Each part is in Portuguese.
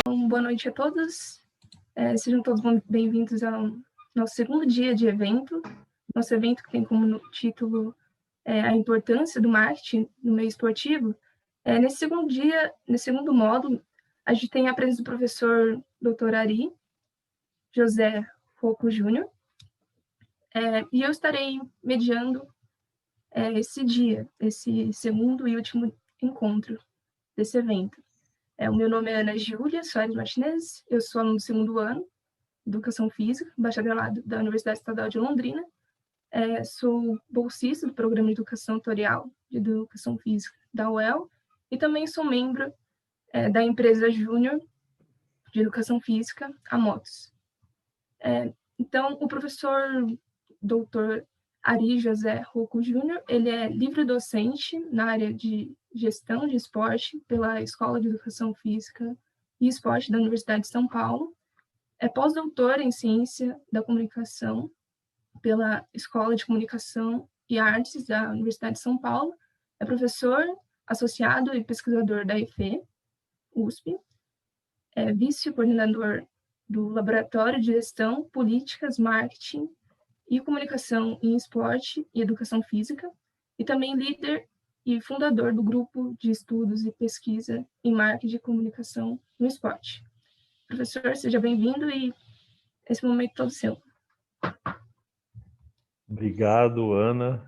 Boa noite a todos. Sejam todos bem-vindos ao nosso segundo dia de evento. Nosso evento que tem como título a importância do marketing no meio esportivo. Nesse segundo dia, nesse segundo módulo, a gente tem a presença do professor Dr. Ari José Rocco Júnior, e eu estarei mediando esse segundo e último encontro desse evento. O meu nome é Ana Júlia Soares Martinez, eu sou aluno do segundo ano, Educação Física, bacharelado da Universidade Estadual de Londrina. Sou bolsista do Programa de Educação Tutorial de Educação Física da UEL e também sou membro da empresa Júnior de Educação Física, a Motos. Então, o professor Dr. Ari José Rocco Júnior, ele é livre-docente na área de gestão de esporte pela Escola de Educação Física e Esporte da Universidade de São Paulo. É pós-doutor em Ciência da Comunicação pela Escola de Comunicação e Artes da Universidade de São Paulo. É professor associado e pesquisador da EFE, USP. É vice-coordenador do Laboratório de Gestão, Políticas, Marketing e Comunicação em Esporte e Educação Física, e também líder e fundador do Grupo de Estudos e Pesquisa em Marketing e Comunicação no Esporte. Professor, seja bem-vindo e esse momento todo seu. Obrigado, Ana.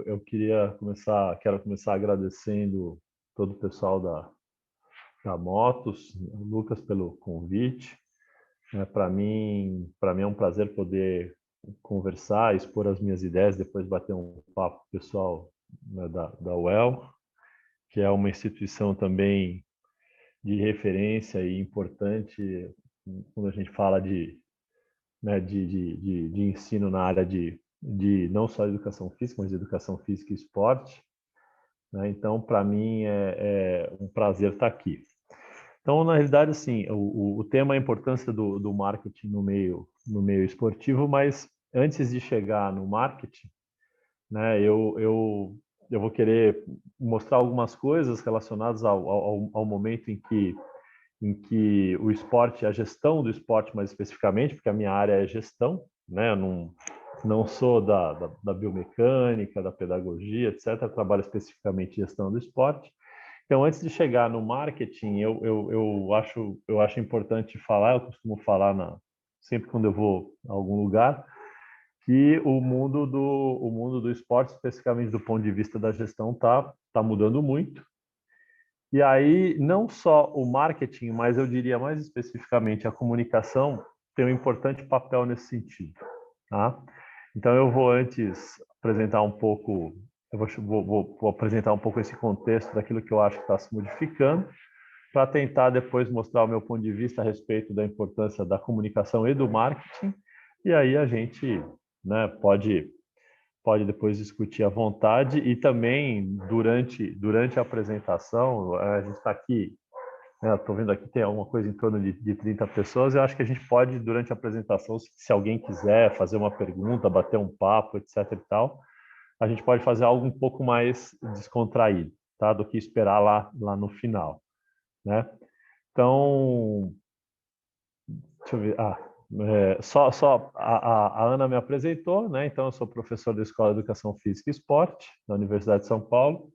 Eu quero começar agradecendo todo o pessoal da Motos, o Lucas pelo convite. Para mim é um prazer poder conversar, expor as minhas ideias, depois bater um papo com o pessoal, né, da UEL, que é uma instituição também de referência e importante quando a gente fala de ensino na área de não só educação física, mas de educação física e esporte. Então, para mim, é um prazer estar aqui. Então, na realidade, assim, o tema é a importância do marketing no meio esportivo, mas antes de chegar no marketing, né, eu vou querer mostrar algumas coisas relacionadas ao momento em que o esporte, a gestão do esporte mais especificamente, porque a minha área é gestão, né, eu não sou da biomecânica, da pedagogia, etc., trabalho especificamente em gestão do esporte. Então, antes de chegar no marketing, eu acho importante falar, eu costumo falar sempre quando eu vou a algum lugar, que o mundo do esporte, especificamente do ponto de vista da gestão, tá mudando muito. E aí, não só o marketing, mas eu diria mais especificamente a comunicação tem um importante papel nesse sentido. Tá? Então, eu vou antes apresentar um pouco, vou apresentar um pouco esse contexto daquilo que eu acho que está se modificando, para tentar depois mostrar o meu ponto de vista a respeito da importância da comunicação e do marketing. E aí a gente, né, pode depois discutir à vontade, e também durante a apresentação, a gente está aqui, estou vendo aqui tem alguma coisa em torno de 30 pessoas, eu acho que a gente pode, durante a apresentação, se alguém quiser fazer uma pergunta, bater um papo, etc. e tal, a gente pode fazer algo um pouco mais descontraído, tá? Do que esperar lá no final, né? Então, deixa eu ver. A Ana me apresentou, né? Então, eu sou professor da Escola de Educação Física e Esporte, da Universidade de São Paulo.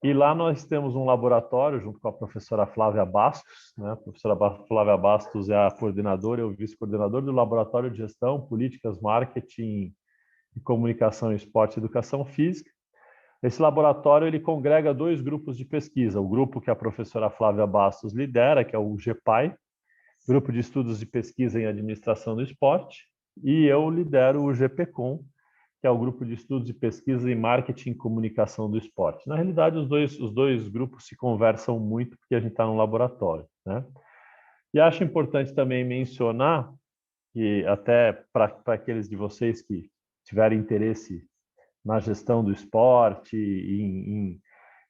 E lá nós temos um laboratório, junto com a professora Flávia Bastos, né? A professora Flávia Bastos é a coordenadora e o vice-coordenador do Laboratório de Gestão, Políticas, Marketing e Comunicação em Esporte e Educação Física. Esse laboratório ele congrega dois grupos de pesquisa. O grupo que a professora Flávia Bastos lidera, que é o GEPAI, Grupo de Estudos de Pesquisa em Administração do Esporte, e eu lidero o GPCOM, que é o Grupo de Estudos de Pesquisa em Marketing e Comunicação do Esporte. Na realidade, os dois grupos se conversam muito porque a gente está no laboratório, né? E acho importante também mencionar que até para aqueles de vocês que tiverem interesse na gestão do esporte,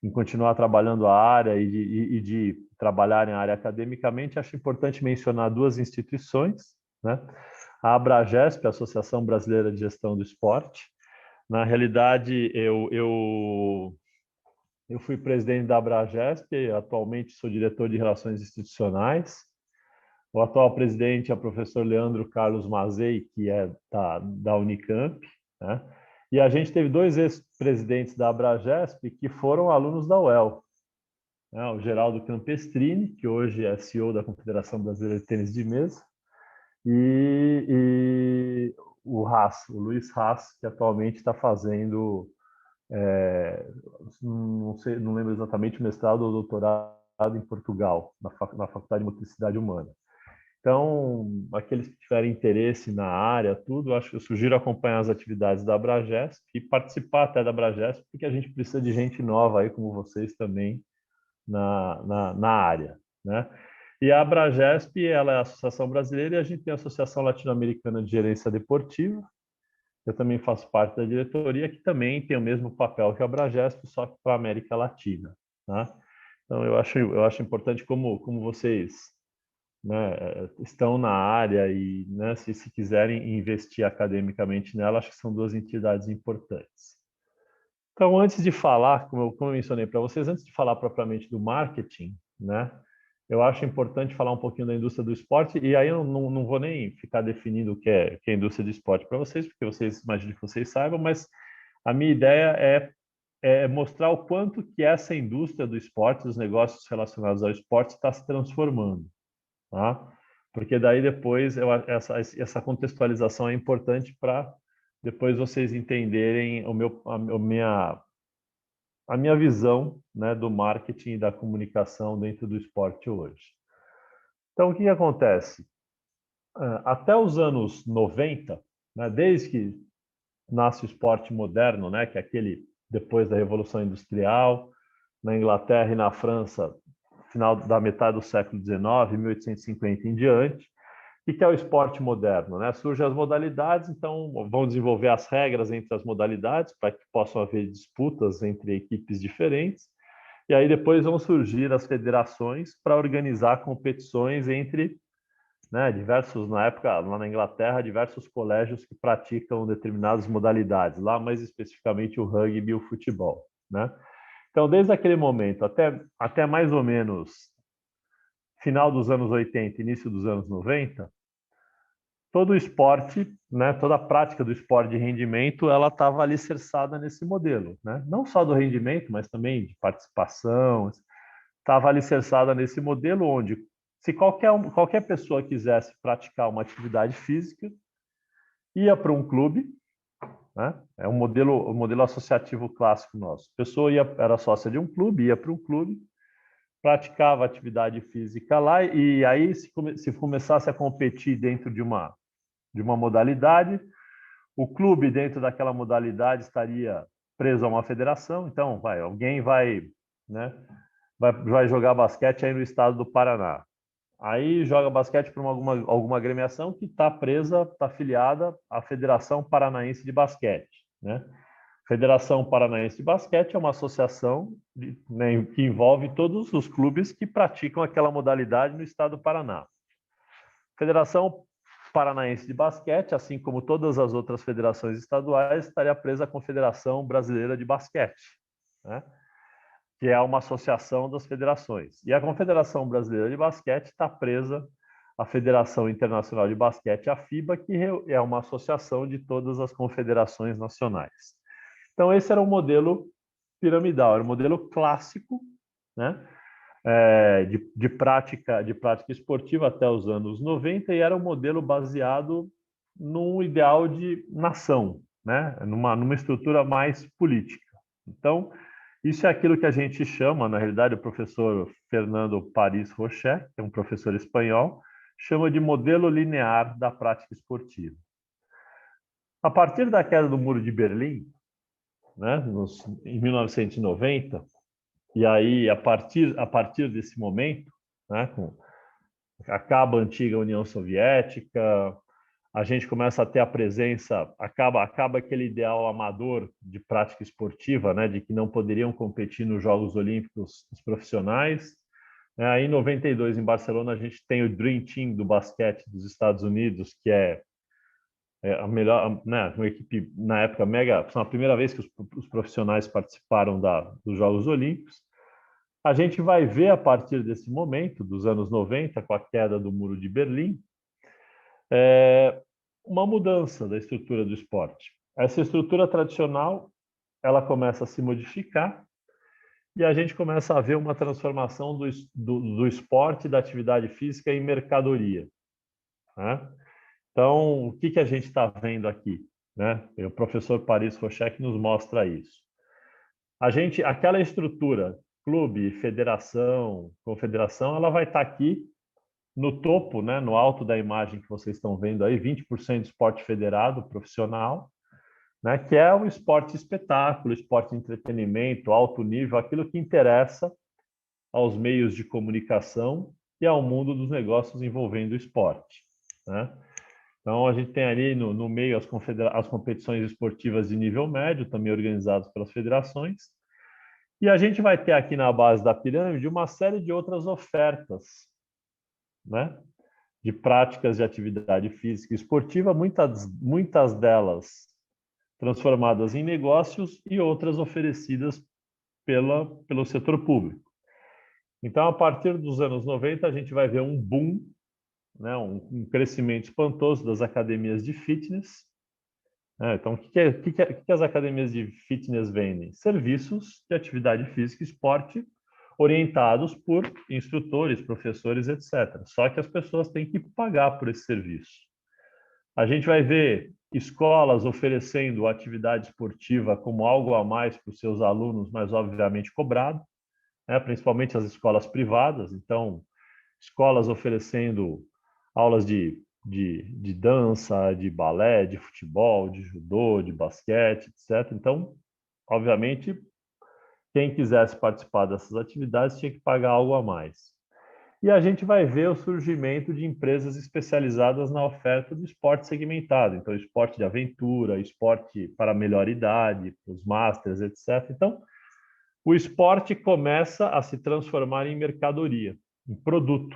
em continuar trabalhando a área e de trabalhar em área academicamente, acho importante mencionar duas instituições, né? A Abragesp, a Associação Brasileira de Gestão do Esporte. Na realidade, eu fui presidente da Abragesp, atualmente sou diretor de Relações Institucionais, O atual presidente é o professor Leandro Carlos Mazei, que é da Unicamp, né? E a gente teve 2 ex-presidentes da Abragesp que foram alunos da UEL, né? O Geraldo Campestrini, que hoje é CEO da Confederação Brasileira de Tênis de Mesa, e o Luiz Haas, que atualmente está fazendo, não sei, não lembro exatamente, o mestrado ou doutorado em Portugal, na Faculdade de Motricidade Humana. Então, aqueles que tiverem interesse na área, tudo, acho que eu sugiro acompanhar as atividades da Abragesp e participar até da Abragesp, porque a gente precisa de gente nova aí, como vocês também, na área, né? E a Abragesp, ela é a Associação Brasileira e a gente tem a Associação Latino-Americana de Gerência Deportiva. Eu também faço parte da diretoria, que também tem o mesmo papel que a Abragesp, só que para a América Latina, né? Então, eu acho importante como vocês, né, estão na área e, né, se quiserem investir academicamente nela, acho que são 2 entidades importantes. Então, antes de falar, como eu mencionei para vocês, antes de falar propriamente do marketing, né, eu acho importante falar um pouquinho da indústria do esporte, e aí eu não vou nem ficar definindo o que é a indústria do esporte para vocês, porque vocês imagino que vocês saibam, mas a minha ideia é mostrar o quanto que essa indústria do esporte, os negócios relacionados ao esporte, está se transformando, tá? Porque daí depois essa contextualização é importante para depois vocês entenderem a minha visão, né, do marketing e da comunicação dentro do esporte hoje. Então, o que acontece? Até os anos 90, né, desde que nasce o esporte moderno, né, que é aquele depois da Revolução Industrial, na Inglaterra e na França, final da metade do século XIX, 1850 em diante. O que é o esporte moderno, né? Surgem as modalidades, então vão desenvolver as regras entre as modalidades para que possam haver disputas entre equipes diferentes. E aí depois vão surgir as federações para organizar competições entre, né, diversos, na época, lá na Inglaterra, diversos colégios que praticam determinadas modalidades, lá mais especificamente o rugby e o futebol, né? Então, desde aquele momento até mais ou menos final dos anos 80, início dos anos 90, todo o esporte, né, toda a prática do esporte de rendimento, ela estava alicerçada nesse modelo, né? Não só do rendimento, mas também de participação, estava alicerçada nesse modelo onde, se qualquer pessoa quisesse praticar uma atividade física, ia para um clube, né? É um modelo associativo clássico nosso. A pessoa era sócia de um clube, ia para um clube, praticava atividade física lá, e aí se começasse a competir dentro de uma modalidade, o clube dentro daquela modalidade estaria preso a uma federação. Então, alguém né, vai jogar basquete aí no estado do Paraná. Aí joga basquete para alguma agremiação que está presa, está afiliada à Federação Paranaense de Basquete, né? Federação Paranaense de Basquete é uma associação né, que envolve todos os clubes que praticam aquela modalidade no estado do Paraná. Federação Paranaense de Basquete, assim como todas as outras federações estaduais, estaria presa à Confederação Brasileira de Basquete, né? Que é uma associação das federações. E a Confederação Brasileira de Basquete está presa à Federação Internacional de Basquete, a FIBA, que é uma associação de todas as confederações nacionais. Então, esse era o modelo piramidal, era o modelo clássico, né? De prática esportiva até os anos 90, e era um modelo baseado num ideal de nação, né? numa estrutura mais política. Então, isso é aquilo que a gente chama, na realidade, o professor Fernando Paris Rocher, que é um professor espanhol, chama de modelo linear da prática esportiva. A partir da queda do Muro de Berlim, né, em 1990, e aí, a partir desse momento, né, acaba a antiga União Soviética, a gente começa a ter a presença, acaba aquele ideal amador de prática esportiva, né, de que não poderiam competir nos Jogos Olímpicos os profissionais. Aí, em 92, em Barcelona, a gente tem o Dream Team do basquete dos Estados Unidos, que é a melhor, né, uma equipe, na época, mega, foi a primeira vez que os profissionais participaram dos Jogos Olímpicos. A gente vai ver a partir desse momento, dos anos 90, com a queda do Muro de Berlim, uma mudança da estrutura do esporte. Essa estrutura tradicional, ela começa a se modificar e a gente começa a ver uma transformação do esporte e da atividade física em mercadoria, né? Então, o que a gente está vendo aqui, né? O professor Paris Rochek nos mostra isso. Aquela estrutura, clube, federação, confederação, ela vai estar aqui no topo, né, no alto da imagem que vocês estão vendo aí, 20% de esporte federado, profissional, né, que é o esporte espetáculo, esporte entretenimento, alto nível, aquilo que interessa aos meios de comunicação e ao mundo dos negócios envolvendo o esporte, né? Então, a gente tem ali no meio as competições esportivas de nível médio, também organizadas pelas federações, e a gente vai ter aqui na base da pirâmide uma série de outras ofertas, né, de práticas de atividade física e esportiva, muitas delas transformadas em negócios e outras oferecidas pelo setor público. Então, a partir dos anos 90, a gente vai ver um boom, né, um crescimento espantoso das academias de fitness. Então, o que as academias de fitness vendem? Serviços de atividade física e esporte orientados por instrutores, professores, etc. Só que as pessoas têm que pagar por esse serviço. A gente vai ver escolas oferecendo atividade esportiva como algo a mais para os seus alunos, mas obviamente cobrado, né? Principalmente as escolas privadas. Então, escolas oferecendo aulas de dança, de balé, de futebol, de judô, de basquete, etc. Então, obviamente, quem quisesse participar dessas atividades tinha que pagar algo a mais. E a gente vai ver o surgimento de empresas especializadas na oferta do esporte segmentado. Então, esporte de aventura, esporte para melhor idade, os masters, etc. Então, o esporte começa a se transformar em mercadoria, em produto,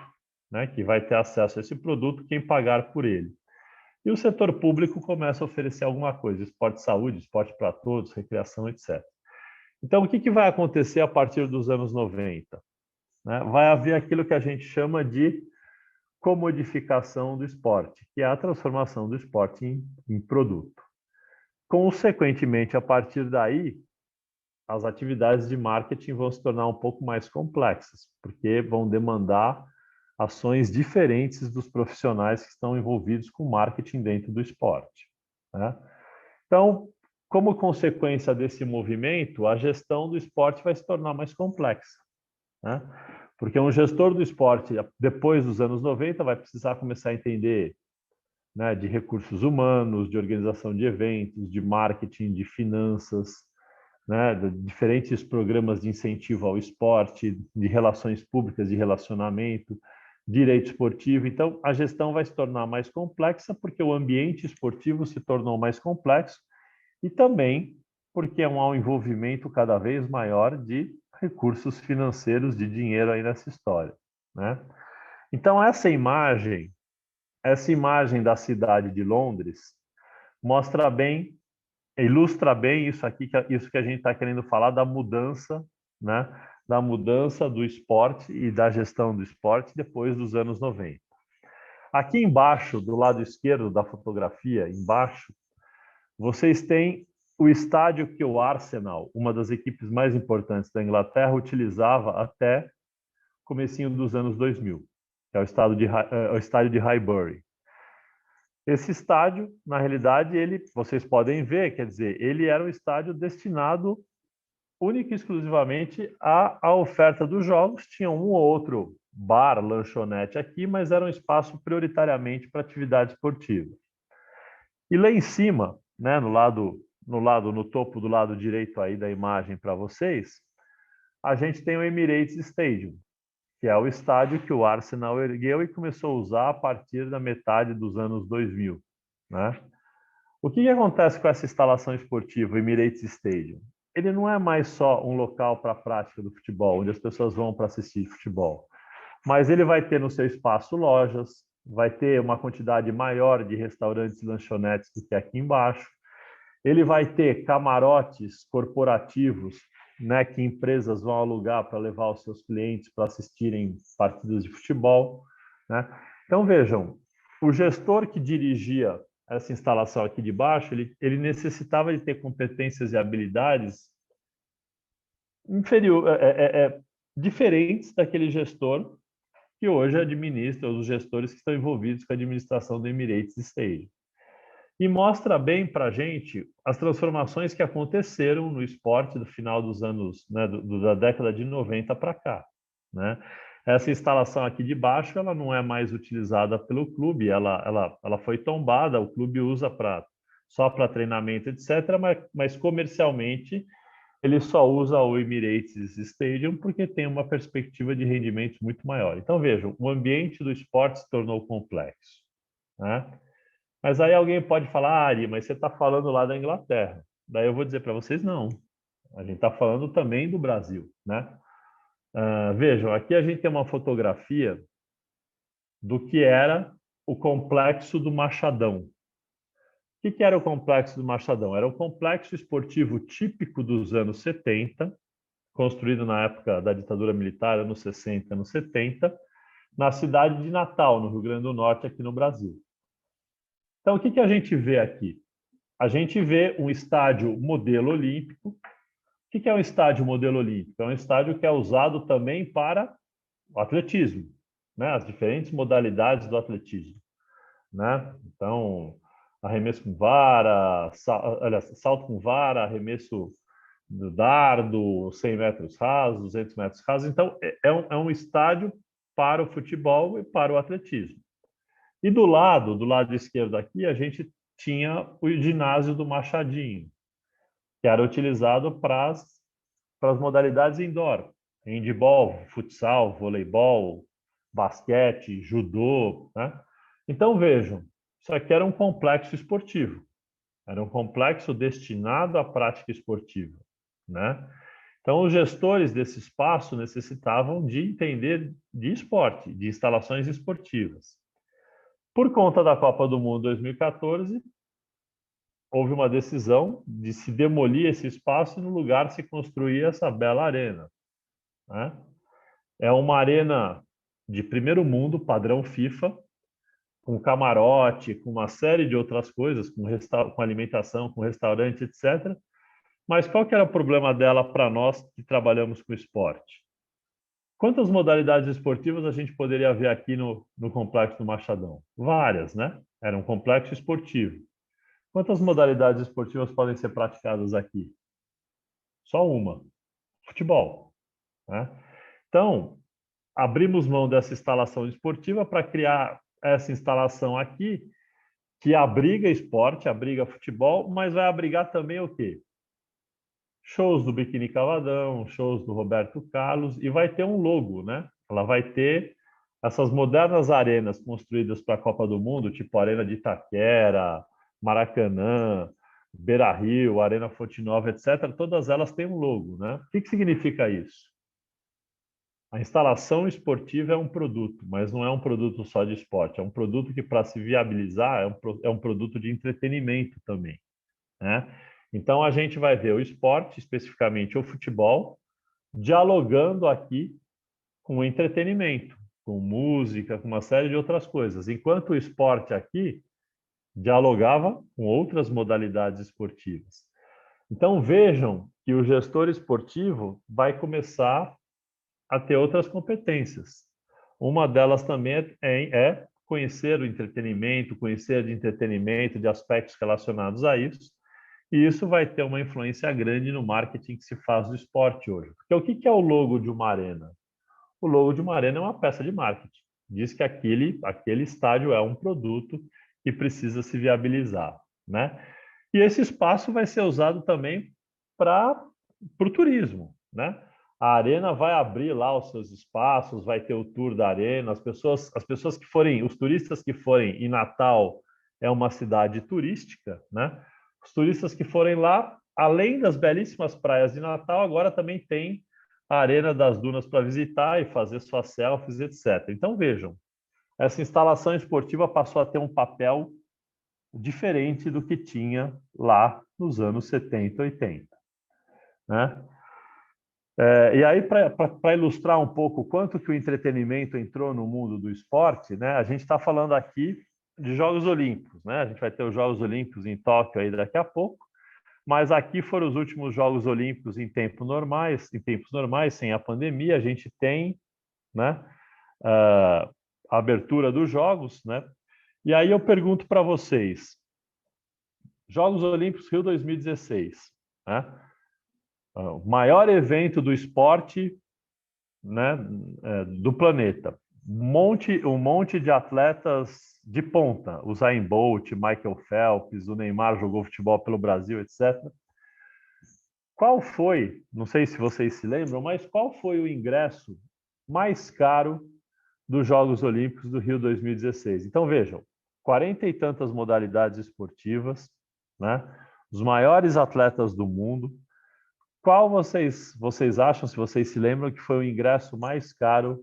né, que vai ter acesso a esse produto quem pagar por ele. E o setor público começa a oferecer alguma coisa, esporte de saúde, esporte para todos, recreação, etc. Então, o que vai acontecer a partir dos anos 90? Né? Vai haver aquilo que a gente chama de comodificação do esporte, que é a transformação do esporte em produto. Consequentemente, a partir daí, as atividades de marketing vão se tornar um pouco mais complexas, porque vão demandar ações diferentes dos profissionais que estão envolvidos com marketing dentro do esporte, né? Então, como consequência desse movimento, a gestão do esporte vai se tornar mais complexa, né? Porque um gestor do esporte, depois dos anos 90, vai precisar começar a entender, né, de recursos humanos, de organização de eventos, de marketing, de finanças, né, de diferentes programas de incentivo ao esporte, de relações públicas, de relacionamento, direito esportivo. Então, a gestão vai se tornar mais complexa porque o ambiente esportivo se tornou mais complexo e também porque há um envolvimento cada vez maior de recursos financeiros, de dinheiro aí nessa história, né? Então, essa imagem da cidade de Londres mostra bem, ilustra bem isso que a gente está querendo falar da mudança, né? Da mudança do esporte e da gestão do esporte depois dos anos 90. Aqui embaixo, do lado esquerdo da fotografia, embaixo, vocês têm o estádio que o Arsenal, uma das equipes mais importantes da Inglaterra, utilizava até comecinho dos anos 2000, que é o estádio de Highbury. Esse estádio, na realidade, vocês podem ver, quer dizer, ele era um estádio destinado única e exclusivamente à oferta dos jogos. Tinha um ou outro bar, lanchonete aqui, mas era um espaço prioritariamente para atividade esportiva. E lá em cima, né, no topo do lado direito aí da imagem para vocês, a gente tem o Emirates Stadium, que é o estádio que o Arsenal ergueu e começou a usar a partir da metade dos anos 2000, né? O que acontece com essa instalação esportiva, o Emirates Stadium? Ele não é mais só um local para a prática do futebol, onde as pessoas vão para assistir futebol, mas ele vai ter no seu espaço lojas, vai ter uma quantidade maior de restaurantes e lanchonetes do que aqui embaixo, ele vai ter camarotes corporativos né, que empresas vão alugar para levar os seus clientes para assistirem partidas de futebol, né? Então, vejam, o gestor que dirigia essa instalação aqui de baixo, ele necessitava de ter competências e habilidades diferentes daquele gestor que hoje administra, os gestores que estão envolvidos com a administração do Emirates Stadium. E mostra bem para a gente as transformações que aconteceram no esporte do final dos anos, né, da década de 90 para cá, né? Essa instalação aqui de baixo, ela não é mais utilizada pelo clube, ela foi tombada, o clube usa só para treinamento, etc., mas comercialmente ele só usa o Emirates Stadium porque tem uma perspectiva de rendimentos muito maior. Então, vejam, o ambiente do esporte se tornou complexo, né? Mas aí alguém pode falar, Ari, mas você está falando lá da Inglaterra. Daí eu vou dizer para vocês, não. A gente está falando também do Brasil, né? Vejam, aqui a gente tem uma fotografia do que era o complexo do Machadão. O que era o complexo do Machadão? Era um complexo esportivo típico dos anos 70, construído na época da ditadura militar, anos 60, anos 70, na cidade de Natal, no Rio Grande do Norte, aqui no Brasil. Então, o que a gente vê aqui? A gente vê um estádio modelo olímpico. O que é um estádio modelo olímpico? É um estádio que é usado também para o atletismo, né? As diferentes modalidades do atletismo, né? Então, arremesso com vara, salto com vara, arremesso do dardo, 100 metros rasos, 200 metros rasos. Então, é um estádio para o futebol e para o atletismo. E do lado esquerdo aqui, a gente tinha o ginásio do Machadinho, que era utilizado para as modalidades indoor, handball, futsal, voleibol, basquete, judô, né? Então, vejam, isso aqui era um complexo esportivo, era um complexo destinado à prática esportiva, né? Então, os gestores desse espaço necessitavam de entender de esporte, de instalações esportivas. Por conta da Copa do Mundo 2014, houve uma decisão de se demolir esse espaço e no lugar se construir essa bela arena, né? É uma arena de primeiro mundo, padrão FIFA, com camarote, com uma série de outras coisas, com alimentação, com restaurante, etc. Mas qual que era o problema dela para nós que trabalhamos com esporte? Quantas modalidades esportivas a gente poderia ver aqui no Complexo do Machadão? Várias, né? Era um complexo esportivo. Quantas modalidades esportivas podem ser praticadas aqui? Só uma: futebol, né? Então, abrimos mão dessa instalação esportiva para criar essa instalação aqui, que abriga esporte, abriga futebol, mas vai abrigar também o quê? Shows do Biquíni Cavadão, shows do Roberto Carlos, e vai ter um logo, né? Ela vai ter essas modernas arenas construídas para a Copa do Mundo, tipo a Arena de Itaquera, Maracanã, Beira-Rio, Arena Fonte Nova, etc. Todas elas têm um logo, né? O que significa isso? A instalação esportiva é um produto, mas não é um produto só de esporte, é um produto que, para se viabilizar, é um produto de entretenimento também, né? Então, a gente vai ver o esporte, especificamente o futebol, dialogando aqui com o entretenimento, com música, com uma série de outras coisas. Enquanto o esporte aqui dialogava com outras modalidades esportivas. Então, vejam que o gestor esportivo vai começar a ter outras competências. Uma delas também é conhecer o entretenimento, conhecer de entretenimento, de aspectos relacionados a isso, e isso vai ter uma influência grande no marketing que se faz do esporte hoje. Porque o que é o logo de uma arena? O logo de uma arena é uma peça de marketing. Diz que aquele estádio é um produto que precisa se viabilizar, né? E esse espaço vai ser usado também para o turismo, né? A arena vai abrir lá os seus espaços, vai ter o tour da arena, as pessoas que forem, os turistas que forem, e Natal é uma cidade turística, né? Os turistas que forem lá, além das belíssimas praias de Natal, agora também tem a Arena das Dunas para visitar e fazer suas selfies, etc. Então, vejam, essa instalação esportiva passou a ter um papel diferente do que tinha lá nos anos 70, 80, né? E aí, para ilustrar um pouco o quanto que o entretenimento entrou no mundo do esporte, né, a gente está falando aqui de Jogos Olímpicos, né? A gente vai ter os Jogos Olímpicos em Tóquio aí daqui a pouco, mas aqui foram os últimos Jogos Olímpicos em tempos normais, sem a pandemia. A gente tem, né, a abertura dos Jogos, né? E aí eu pergunto para vocês, Jogos Olímpicos Rio 2016, né? O maior evento do esporte, né, do planeta. Um monte de atletas de ponta. O Usain Bolt, Michael Phelps, o Neymar jogou futebol pelo Brasil, etc. Qual foi, não sei se vocês se lembram, mas qual foi o ingresso mais caro dos Jogos Olímpicos do Rio 2016? Então, vejam, 40 e tantas modalidades esportivas, né? Os maiores atletas do mundo. Qual vocês acham, se vocês se lembram, que foi o ingresso mais caro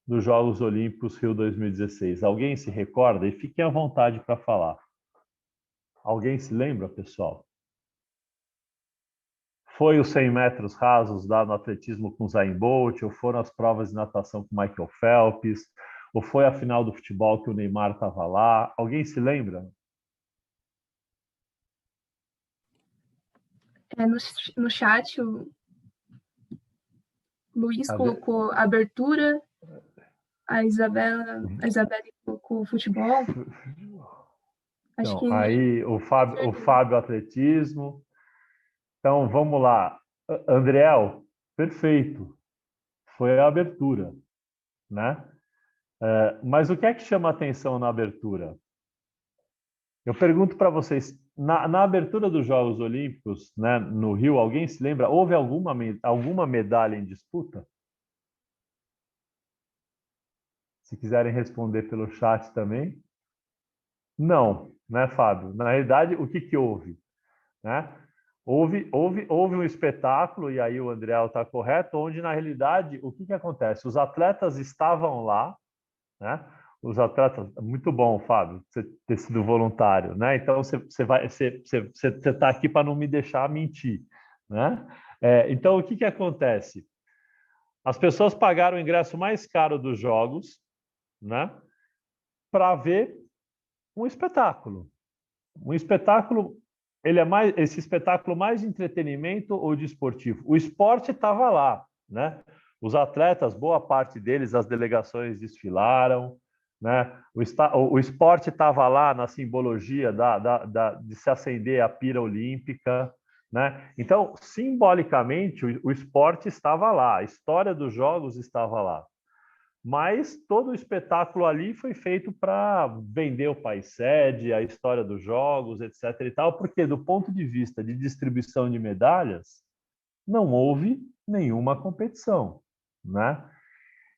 dos Jogos Olímpicos Rio 2016? Alguém se recorda? E fiquem à vontade para falar. Alguém se lembra, pessoal? Foi os 100 metros rasos lá no atletismo com Usain Bolt, ou foram as provas de natação com Michael Phelps, ou foi a final do futebol que o Neymar estava lá? Alguém se lembra? No chat, o Luiz colocou abertura, a Isabelle colocou futebol. Acho Então, que aí o Fábio atletismo. Então, vamos lá. Andriel, perfeito. Foi a abertura, né? Mas o que é que chama atenção na abertura? Eu pergunto para vocês, na abertura dos Jogos Olímpicos, né, no Rio, alguém se lembra? Houve alguma medalha em disputa? Se quiserem responder pelo chat também. Não, né, Fábio? Na realidade, o que que houve? Né? Houve um espetáculo, e aí o André está correto, onde, na realidade, o que que acontece? Os atletas estavam lá, né? Os atletas, muito bom, Fábio, você ter sido voluntário, né? Então você está aqui para não me deixar mentir, né? Então o que que acontece? As pessoas pagaram o ingresso mais caro dos jogos, né? Para ver um espetáculo. Um espetáculo, ele é mais esse espetáculo mais de entretenimento ou de esportivo. O esporte estava lá, né? Os atletas, boa parte deles, as delegações desfilaram, né? O esporte estava lá na simbologia de se acender a pira olímpica, né? Então, simbolicamente, o esporte estava lá, a história dos jogos estava lá. Mas todo o espetáculo ali foi feito para vender o país sede, a história dos jogos, etc. e tal, porque do ponto de vista de distribuição de medalhas, não houve nenhuma competição, né?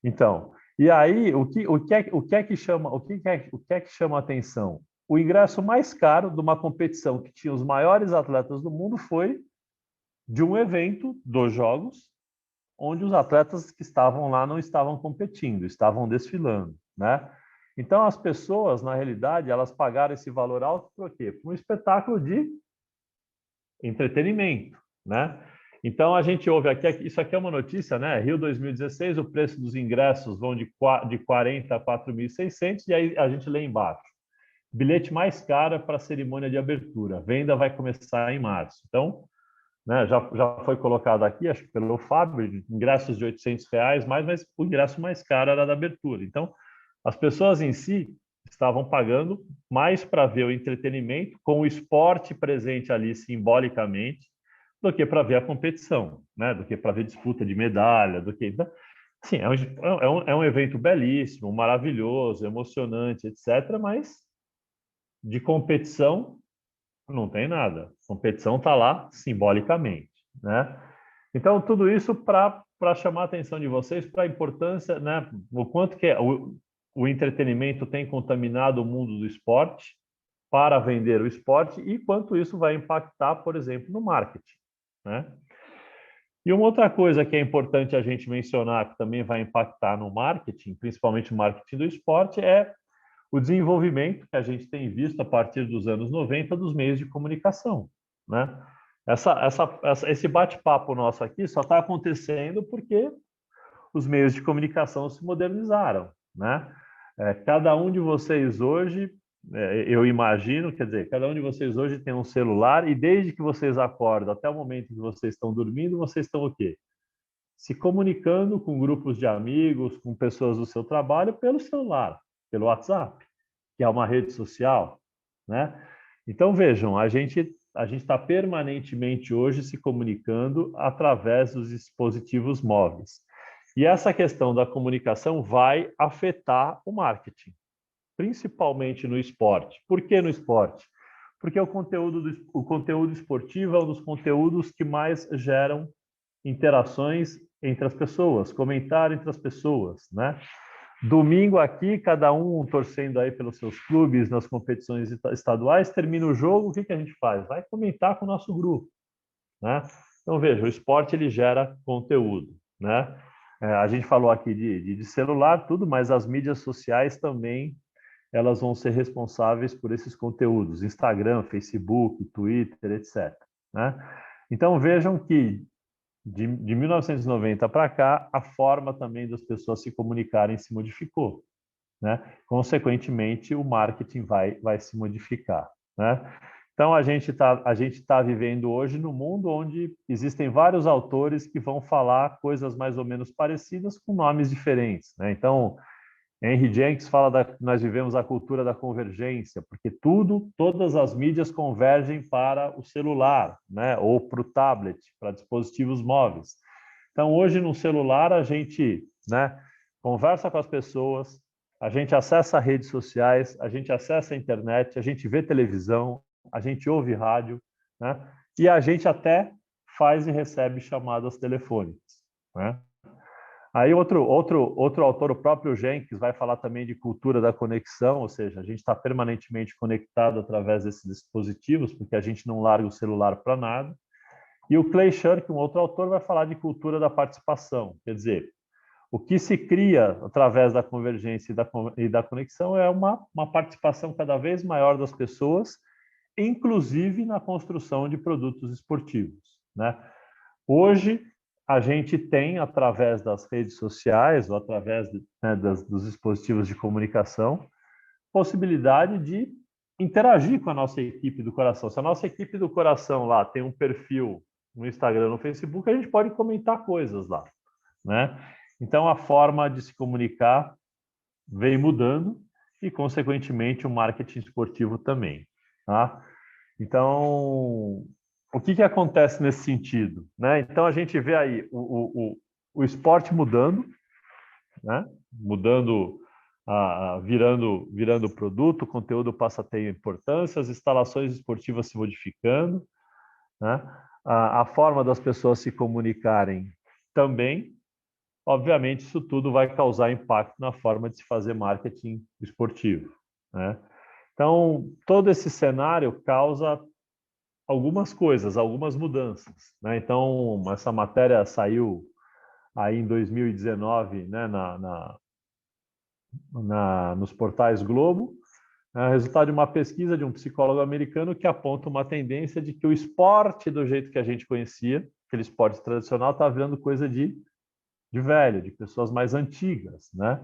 Então, e aí o que é que chama atenção? O ingresso mais caro de uma competição que tinha os maiores atletas do mundo foi de um evento dos jogos onde os atletas que estavam lá não estavam competindo, estavam desfilando, né? Então as pessoas, na realidade, elas pagaram esse valor alto por quê? Por um espetáculo de entretenimento, né? Então a gente ouve aqui, isso aqui é uma notícia, né? Rio 2016, o preço dos ingressos vão de 40 a 4.600 e aí a gente lê embaixo. Bilhete mais caro para a cerimônia de abertura. Venda vai começar em março. Então, né, já foi colocado aqui, acho que pelo Fábio, ingressos de R$ 800, mas o ingresso mais caro era da abertura. Então, as pessoas em si estavam pagando mais para ver o entretenimento, com o esporte presente ali simbolicamente, do que para ver a competição, né? Do que para ver disputa de medalha, do que... Sim, é um evento belíssimo, maravilhoso, emocionante, etc., mas de competição não tem nada. A competição está lá simbolicamente, né? Então, tudo isso para chamar a atenção de vocês para a importância, né? O quanto que o entretenimento tem contaminado o mundo do esporte para vender o esporte e quanto isso vai impactar, por exemplo, no marketing, né? E uma outra coisa que é importante a gente mencionar, que também vai impactar no marketing, principalmente o marketing do esporte, é o desenvolvimento que a gente tem visto a partir dos anos 90 dos meios de comunicação, né? Esse bate-papo nosso aqui só está acontecendo porque os meios de comunicação se modernizaram, né? Cada um de vocês hoje, eu imagino, quer dizer, cada um de vocês hoje tem um celular e desde que vocês acordam até o momento que vocês estão dormindo, vocês estão o quê? Se comunicando com grupos de amigos, com pessoas do seu trabalho pelo celular, pelo WhatsApp, que é uma rede social, né? Então, vejam, a gente está permanentemente hoje se comunicando através dos dispositivos móveis. E essa questão da comunicação vai afetar o marketing, principalmente no esporte. Por que no esporte? Porque o conteúdo esportivo é um dos conteúdos que mais geram interações entre as pessoas, comentário entre as pessoas, né? Domingo aqui, cada um torcendo aí pelos seus clubes nas competições estaduais, termina o jogo, o que a gente faz? Vai comentar com o nosso grupo, né? Então, veja, o esporte ele gera conteúdo, né? A gente falou aqui de celular, tudo, mas as mídias sociais também, elas vão ser responsáveis por esses conteúdos, Instagram, Facebook, Twitter, etc., né? Então, vejam que de 1990 para cá, a forma também das pessoas se comunicarem se modificou, né? Consequentemente, o marketing vai se modificar, né? Então, a gente tá vivendo hoje num mundo onde existem vários autores que vão falar coisas mais ou menos parecidas com nomes diferentes, né? Então, Henry Jenkins fala que nós vivemos a cultura da convergência, porque todas as mídias convergem para o celular, né? Ou para o tablet, para dispositivos móveis. Então, hoje no celular a gente, né, conversa com as pessoas, a gente acessa redes sociais, a gente acessa a internet, a gente vê televisão, a gente ouve rádio, né? E a gente até faz e recebe chamadas telefônicas, né? Aí outro autor, o próprio Jenkins, vai falar também de cultura da conexão, ou seja, a gente está permanentemente conectado através desses dispositivos, porque a gente não larga o celular para nada. E o Clay Shirk, um outro autor, vai falar de cultura da participação, quer dizer, o que se cria através da convergência e da conexão é uma participação cada vez maior das pessoas, inclusive na construção de produtos esportivos, né? Hoje, a gente tem, através das redes sociais ou através dos dispositivos de comunicação, possibilidade de interagir com a nossa equipe do coração. Se a nossa equipe do coração lá tem um perfil no Instagram, no Facebook, a gente pode comentar coisas lá, né? Então, a forma de se comunicar vem mudando e, consequentemente, o marketing esportivo também, tá? Então, o que acontece nesse sentido, né? Então, a gente vê aí o esporte mudando, né? Mudando, virando produto, o conteúdo passa a ter importância, as instalações esportivas se modificando, né? A forma das pessoas se comunicarem também. Obviamente, isso tudo vai causar impacto na forma de se fazer marketing esportivo, né? Então, todo esse cenário causa algumas coisas, algumas mudanças, né? Então, essa matéria saiu aí em 2019, né, nos portais Globo, resultado de uma pesquisa de um psicólogo americano que aponta uma tendência de que o esporte, do jeito que a gente conhecia, aquele esporte tradicional, está virando coisa de velho, de pessoas mais antigas, né?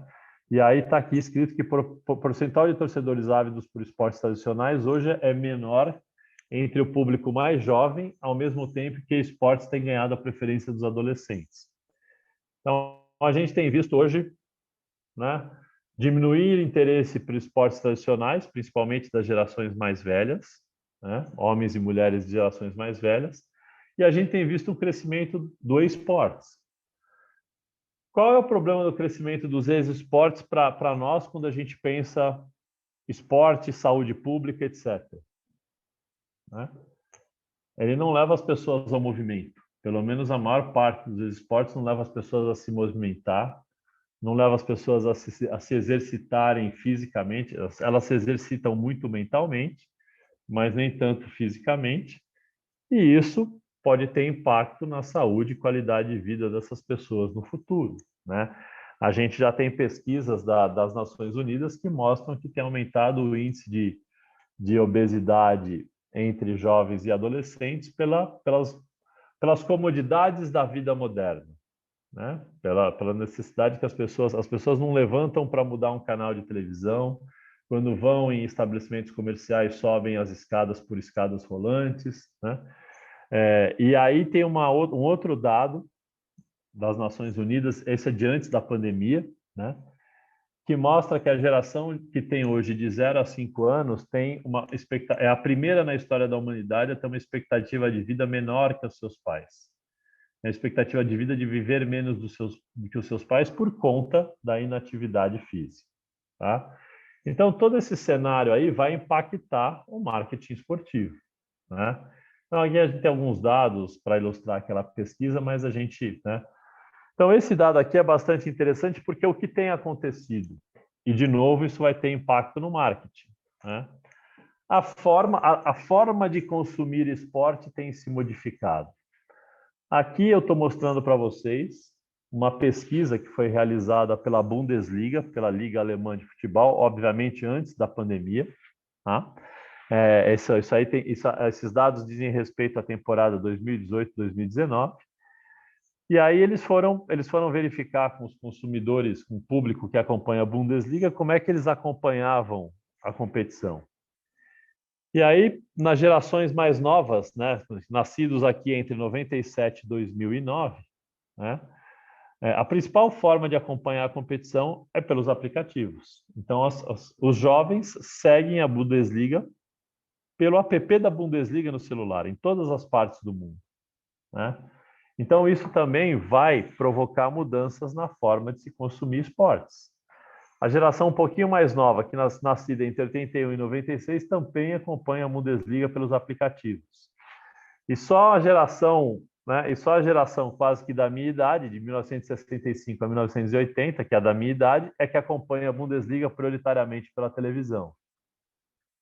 E aí está aqui escrito que o percentual de torcedores ávidos por esportes tradicionais hoje é menor entre o público mais jovem, ao mesmo tempo que esportes têm ganhado a preferência dos adolescentes. Então, a gente tem visto hoje, né, diminuir interesse por esportes tradicionais, principalmente das gerações mais velhas, né, homens e mulheres de gerações mais velhas, e a gente tem visto um crescimento do esportes. Qual é o problema do crescimento dos ex-esportes para nós quando a gente pensa esporte, saúde pública, etc., né? Ele não leva as pessoas ao movimento. Pelo menos a maior parte dos esportes não leva as pessoas a se movimentar, não leva as pessoas a se exercitarem fisicamente. Elas se exercitam muito mentalmente, mas nem tanto fisicamente. E isso pode ter impacto na saúde e qualidade de vida dessas pessoas no futuro, né? A gente já tem pesquisas das Nações Unidas que mostram que tem aumentado o índice de obesidade entre jovens e adolescentes pelas comodidades da vida moderna, né? Pela necessidade que as pessoas não levantam para mudar um canal de televisão, quando vão em estabelecimentos comerciais sobem as escadas por escadas rolantes, né? E aí tem um outro dado das Nações Unidas, esse é de antes da pandemia, né? Que mostra que a geração que tem hoje de 0 a 5 anos é a primeira na história da humanidade a ter uma expectativa de vida menor que os seus pais. A expectativa de vida de viver menos do que os seus pais por conta da inatividade física. Tá? Então, todo esse cenário aí vai impactar o marketing esportivo. Né? Então, aqui a gente tem alguns dados para ilustrar aquela pesquisa, mas a gente... Né? Então, esse dado aqui é bastante interessante porque o que tem acontecido? E, de novo, isso vai ter impacto no marketing. Né? A forma de consumir esporte tem se modificado. Aqui eu estou mostrando para vocês uma pesquisa que foi realizada pela Bundesliga, pela Liga Alemã de Futebol, obviamente antes da pandemia. Tá? Esses dados dizem respeito à temporada 2018-2019. E aí eles foram verificar com os consumidores, com o público que acompanha a Bundesliga, como é que eles acompanhavam a competição. E aí, nas gerações mais novas, né, nascidos aqui entre 97 e 2009, né, a principal forma de acompanhar a competição é pelos aplicativos. Então, os jovens seguem a Bundesliga pelo app da Bundesliga no celular, em todas as partes do mundo. Né? Então, isso também vai provocar mudanças na forma de se consumir esportes. A geração um pouquinho mais nova, que nascida entre 81 e 96, também acompanha a Bundesliga pelos aplicativos. E só a geração quase que da minha idade, de 1965 a 1980, que é a da minha idade, é que acompanha a Bundesliga prioritariamente pela televisão.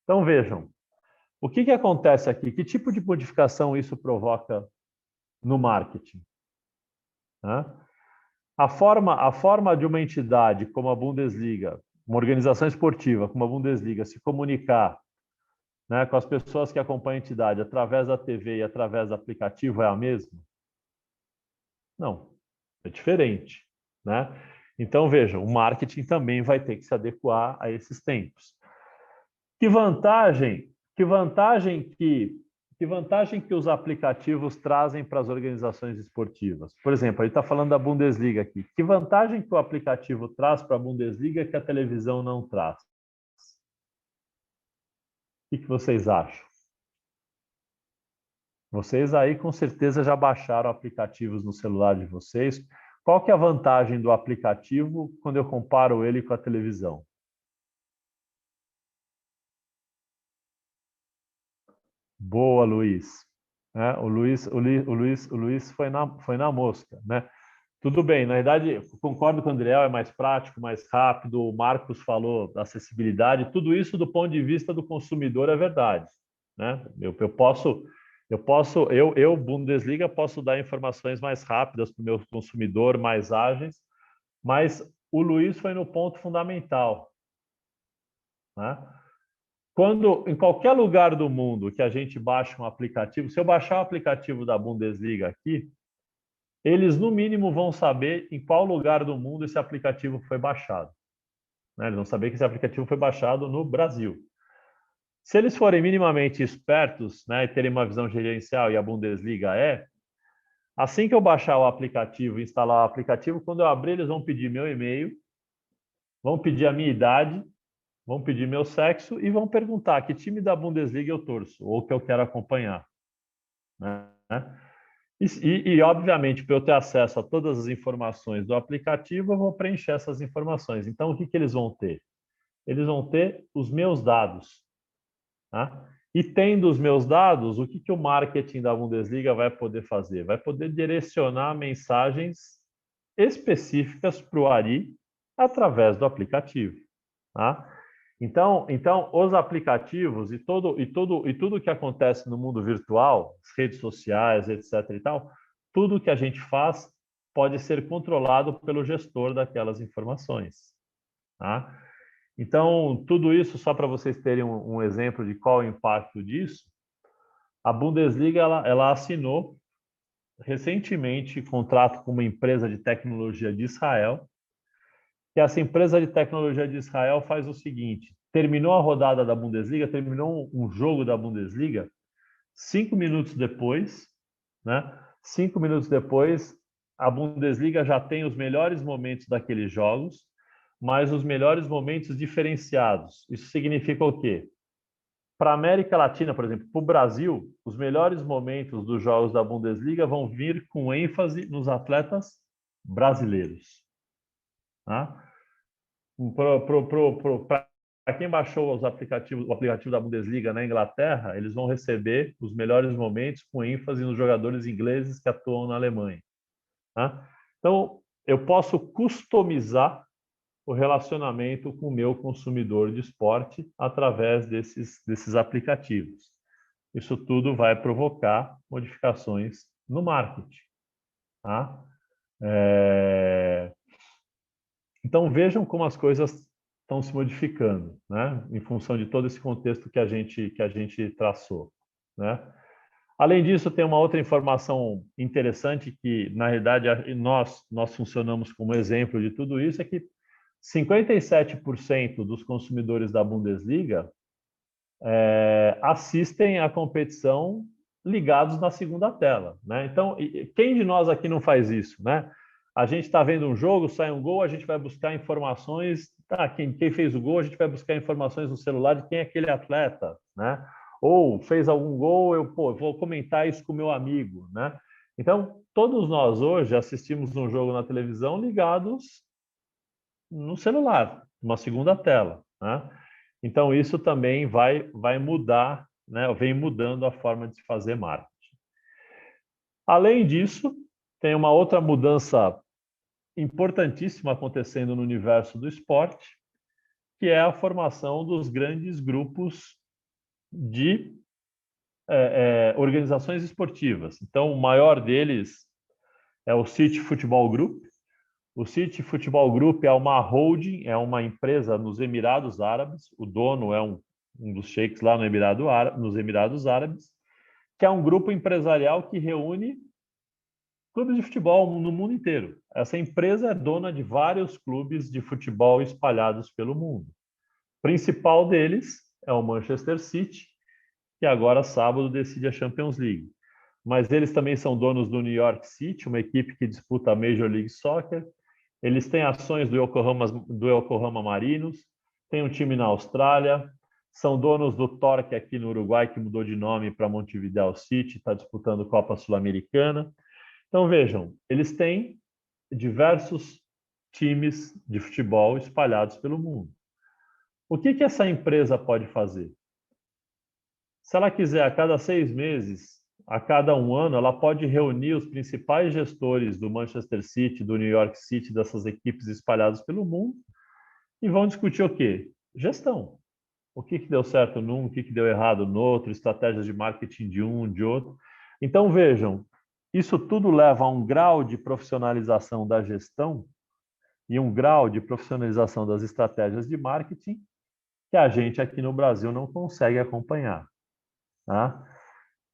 Então, vejam, o que acontece aqui? Que tipo de modificação isso provoca no marketing? A forma de uma entidade como a Bundesliga, uma organização esportiva como a Bundesliga, se comunicar, né, com as pessoas que acompanham a entidade através da TV e através do aplicativo é a mesma? Não, é diferente. Né? Então, vejam, o marketing também vai ter que se adequar a esses tempos. Que vantagem que os aplicativos trazem para as organizações esportivas? Por exemplo, a gente está falando da Bundesliga aqui. Que vantagem que o aplicativo traz para a Bundesliga que a televisão não traz? O que vocês acham? Vocês aí com certeza já baixaram aplicativos no celular de vocês. Qual que é a vantagem do aplicativo quando eu comparo ele com a televisão? Boa, Luiz. O Luiz foi na mosca, né? Tudo bem, na verdade, concordo com o Andriel, é mais prático, mais rápido. O Marcos falou da acessibilidade. Tudo isso, do ponto de vista do consumidor, é verdade, né? Bundesliga, posso dar informações mais rápidas para o meu consumidor, mais ágeis, mas o Luiz foi no ponto fundamental, né? Quando, em qualquer lugar do mundo que a gente baixa um aplicativo, se eu baixar o aplicativo da Bundesliga aqui, eles, no mínimo, vão saber em qual lugar do mundo esse aplicativo foi baixado. Né? Eles vão saber que esse aplicativo foi baixado no Brasil. Se eles forem minimamente espertos, né, e terem uma visão gerencial, e a Bundesliga assim que eu baixar o aplicativo e instalar o aplicativo, quando eu abrir, eles vão pedir meu e-mail, vão pedir a minha idade, vão pedir meu sexo e vão perguntar que time da Bundesliga eu torço ou que eu quero acompanhar. Né? Obviamente, para eu ter acesso a todas as informações do aplicativo, eu vou preencher essas informações. Então, o que eles vão ter? Eles vão ter os meus dados. Tá? E tendo os meus dados, o que o marketing da Bundesliga vai poder fazer? Vai poder direcionar mensagens específicas para o Ari através do aplicativo. Tá? Então, os aplicativos e tudo que acontece no mundo virtual, as redes sociais, etc. e tal, tudo que a gente faz pode ser controlado pelo gestor daquelas informações. Tá? Então, tudo isso, só para vocês terem um exemplo de qual é o impacto disso, A Bundesliga ela assinou recentemente contrato com uma empresa de tecnologia de Israel, que essa empresa de tecnologia de Israel faz o seguinte: terminou a rodada da Bundesliga, terminou um jogo da Bundesliga, 5 minutos depois, né? 5 minutos depois, a Bundesliga já tem os melhores momentos daqueles jogos, mas os melhores momentos diferenciados. Isso significa o quê? Para a América Latina, por exemplo, para o Brasil, os melhores momentos dos jogos da Bundesliga vão vir com ênfase nos atletas brasileiros. Tá? Para quem baixou o aplicativo da Bundesliga na Inglaterra, eles vão receber os melhores momentos com ênfase nos jogadores ingleses que atuam na Alemanha. Tá? Então, eu posso customizar o relacionamento com o meu consumidor de esporte através desses aplicativos. Isso tudo vai provocar modificações no marketing. Tá? Então, vejam como as coisas estão se modificando, né? Em função de todo esse contexto que a gente traçou. Né? Além disso, tem uma outra informação interessante que, na realidade, nós funcionamos como exemplo de tudo isso, é que 57% dos consumidores da Bundesliga assistem à competição ligados na segunda tela, né? Então, quem de nós aqui não faz isso, né? A gente está vendo um jogo, sai um gol, a gente vai buscar informações, quem fez o gol, a gente vai buscar informações no celular de quem é aquele atleta, né? Ou fez algum gol, vou comentar isso com meu amigo, né? Então, todos nós hoje assistimos um jogo na televisão ligados no celular, uma segunda tela, né? Então, isso também vai mudar, né? Vem mudando a forma de se fazer marketing. Além disso, tem uma outra mudança importantíssima acontecendo no universo do esporte, que é a formação dos grandes grupos de organizações esportivas. Então, o maior deles é o City Football Group. O City Football Group é uma holding, é uma empresa nos Emirados Árabes. O dono é um dos sheiks lá nos Emirados Árabes, que é um grupo empresarial que reúne clubes de futebol no mundo inteiro. Essa empresa é dona de vários clubes de futebol espalhados pelo mundo. O principal deles é o Manchester City, que agora, sábado, decide a Champions League. Mas eles também são donos do New York City, uma equipe que disputa a Major League Soccer. Eles têm ações do Yokohama Marinos, tem um time na Austrália, são donos do Torque aqui no Uruguai, que mudou de nome para Montevideo City, está disputando Copa Sul-Americana. Então, vejam, eles têm diversos times de futebol espalhados pelo mundo. O que essa empresa pode fazer? Se ela quiser, a cada 6 meses, a cada um ano, ela pode reunir os principais gestores do Manchester City, do New York City, dessas equipes espalhadas pelo mundo, e vão discutir o quê? Gestão. O que deu certo num, o que deu errado no outro, estratégias de marketing de um, de outro. Então, vejam, isso tudo leva a um grau de profissionalização da gestão e um grau de profissionalização das estratégias de marketing que a gente aqui no Brasil não consegue acompanhar. Tá?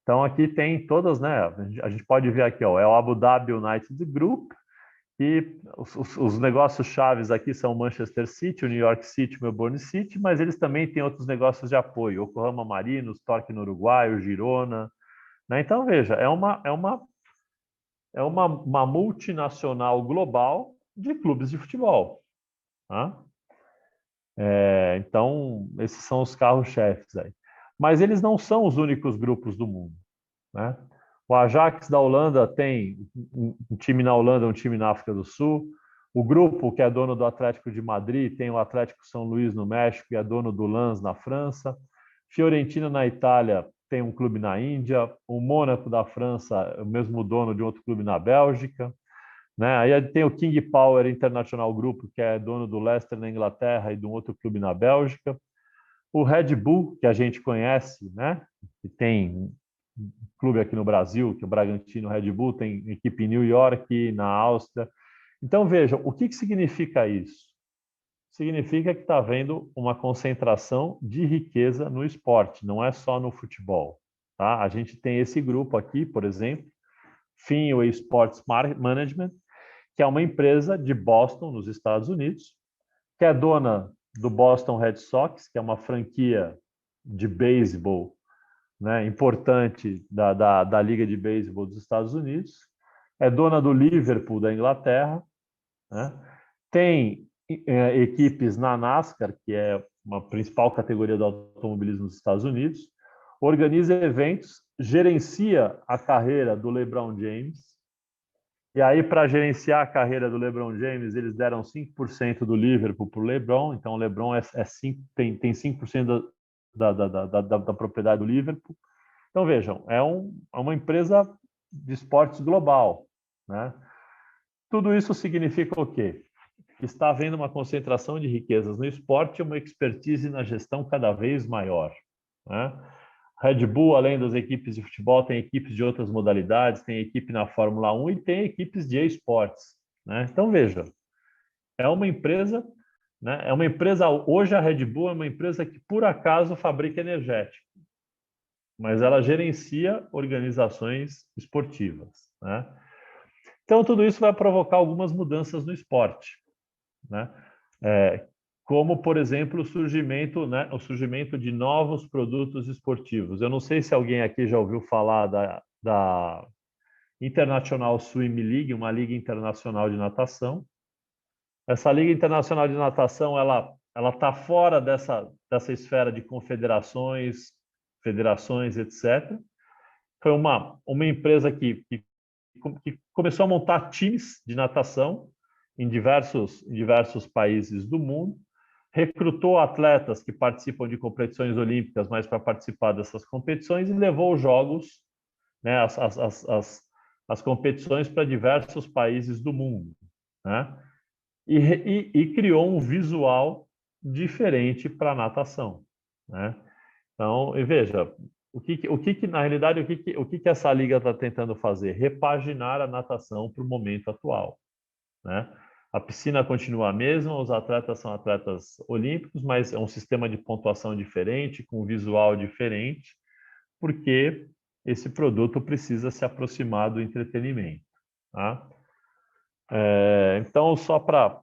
Então, aqui tem todas, né? A gente pode ver aqui, ó, é o Abu Dhabi United Group, e os negócios chaves aqui são o Manchester City, o New York City, o Melbourne City, mas eles também têm outros negócios de apoio, Yokohama Marinos, Torque no Uruguai, o Girona. Né? Então, veja, é uma multinacional global de clubes de futebol. Tá? Então, esses são os carros-chefes aí. Mas eles não são os únicos grupos do mundo. Né? O Ajax da Holanda tem um time na Holanda, um time na África do Sul. O grupo, que é dono do Atlético de Madrid, tem o Atlético São Luís no México e é dono do Lens na França. Fiorentina na Itália tem um clube na Índia. O Mônaco da França é o mesmo dono de outro clube na Bélgica. Né? Aí tem o King Power International Group, que é dono do Leicester na Inglaterra e de um outro clube na Bélgica. O Red Bull, que a gente conhece, né? Que tem um clube aqui no Brasil, que é o Bragantino Red Bull, tem equipe em New York, na Áustria. Então, vejam, o que significa isso? Significa que está havendo uma concentração de riqueza no esporte, não é só no futebol. tá? A gente tem esse grupo aqui, por exemplo, Fenway Sports Management, que é uma empresa de Boston, nos Estados Unidos, que é dona do Boston Red Sox, que é uma franquia de beisebol, né, importante da Liga de Beisebol dos Estados Unidos, é dona do Liverpool da Inglaterra, né, tem equipes na NASCAR, que é uma principal categoria do automobilismo nos Estados Unidos, organiza eventos, gerencia a carreira do LeBron James, e aí, para gerenciar a carreira do LeBron James, eles deram 5% do Liverpool para o LeBron. Então, o LeBron tem 5% da propriedade do Liverpool. Então, vejam, é uma empresa de esportes global, né? Tudo isso significa o quê? Que está havendo uma concentração de riquezas no esporte e uma expertise na gestão cada vez maior, né? Red Bull, além das equipes de futebol, tem equipes de outras modalidades, tem equipe na Fórmula 1 e tem equipes de esportes, né? Então, veja, é uma empresa, né? É uma empresa, hoje a Red Bull é uma empresa que, por acaso, fabrica energético, mas ela gerencia organizações esportivas, né? Então, tudo isso vai provocar algumas mudanças no esporte, né? Como, por exemplo, né, o surgimento de novos produtos esportivos. Eu não sei se alguém aqui já ouviu falar da International Swim League, uma liga internacional de natação. Essa liga internacional de natação, ela está fora dessa esfera de confederações, federações, etc. Foi uma empresa que começou a montar times de natação em diversos países do mundo, recrutou atletas que participam de competições olímpicas, mas para participar dessas competições, e levou os jogos, né, as competições para diversos países do mundo, né? E criou um visual diferente para a natação, né? Então, e veja, na realidade, o que essa liga está tentando fazer? Repaginar a natação para o momento atual, né? A piscina continua a mesma, os atletas são atletas olímpicos, mas é um sistema de pontuação diferente, com um visual diferente, porque esse produto precisa se aproximar do entretenimento, tá? Então, só para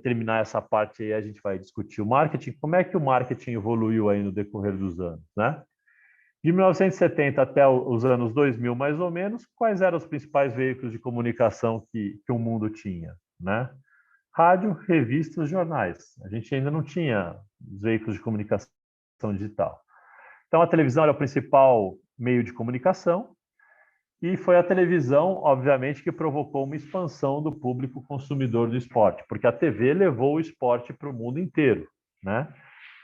terminar essa parte aí, a gente vai discutir o marketing. Como é que o marketing evoluiu aí no decorrer dos anos, né? De 1970 até os anos 2000, mais ou menos, quais eram os principais veículos de comunicação que o mundo tinha, né? Rádio, revistas, jornais. A gente ainda não tinha os veículos de comunicação digital. Então, a televisão era o principal meio de comunicação e foi a televisão, obviamente, que provocou uma expansão do público consumidor do esporte, porque a TV levou o esporte para o mundo inteiro, né?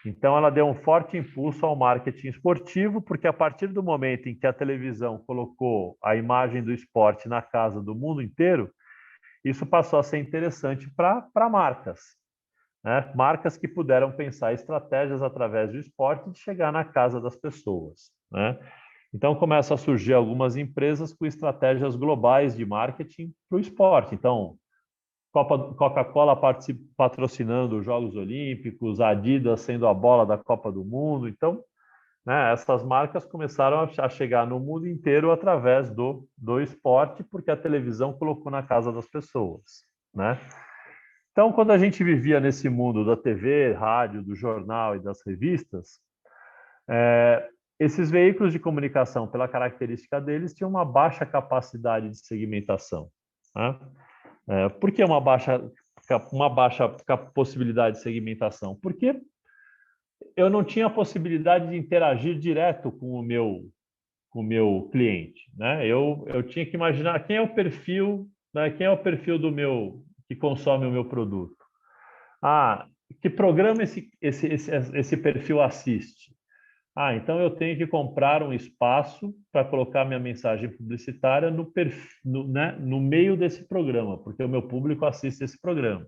Então, ela deu um forte impulso ao marketing esportivo, porque a partir do momento em que a televisão colocou a imagem do esporte na casa do mundo inteiro, isso passou a ser interessante para marcas, né? Marcas que puderam pensar estratégias através do esporte de chegar na casa das pessoas, né? Então, começam a surgir algumas empresas com estratégias globais de marketing para o esporte. Então, Coca-Cola patrocinando os Jogos Olímpicos, a Adidas sendo a bola da Copa do Mundo. Então, né, essas marcas começaram a chegar no mundo inteiro através do esporte, porque a televisão colocou na casa das pessoas, né? Então, quando a gente vivia nesse mundo da TV, rádio, do jornal e das revistas, esses veículos de comunicação, pela característica deles, tinham uma baixa capacidade de segmentação, né? Por que uma baixa possibilidade de segmentação? Porque eu não tinha a possibilidade de interagir direto com o meu cliente, né? Eu tinha que imaginar quem é o perfil, né? Quem é o perfil que consome o meu produto. Que programa esse perfil assiste? Então eu tenho que comprar um espaço para colocar minha mensagem publicitária no meio desse programa, porque o meu público assiste esse programa.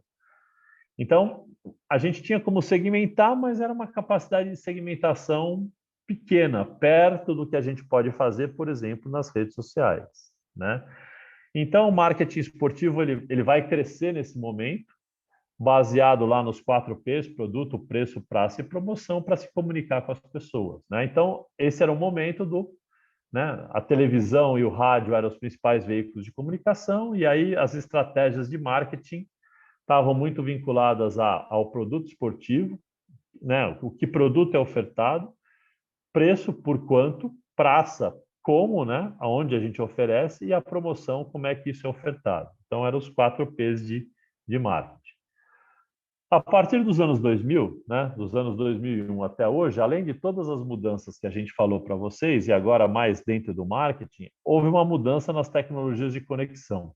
Então, a gente tinha como segmentar, mas era uma capacidade de segmentação pequena, perto do que a gente pode fazer, por exemplo, nas redes sociais, né? Então, o marketing esportivo ele vai crescer nesse momento, baseado lá nos 4 P's, produto, preço, praça e promoção, para se comunicar com as pessoas, né? Então, esse era o momento né? A televisão e o rádio eram os principais veículos de comunicação, e aí as estratégias de marketing estavam muito vinculadas ao produto esportivo, né? O que produto é ofertado, preço por quanto, praça como, né? Aonde a gente oferece, e a promoção, como é que isso é ofertado. Então, eram os 4 P's de marketing. A partir dos anos 2000, né, dos anos 2001 até hoje, além de todas as mudanças que a gente falou para vocês, e agora mais dentro do marketing, houve uma mudança nas tecnologias de conexão.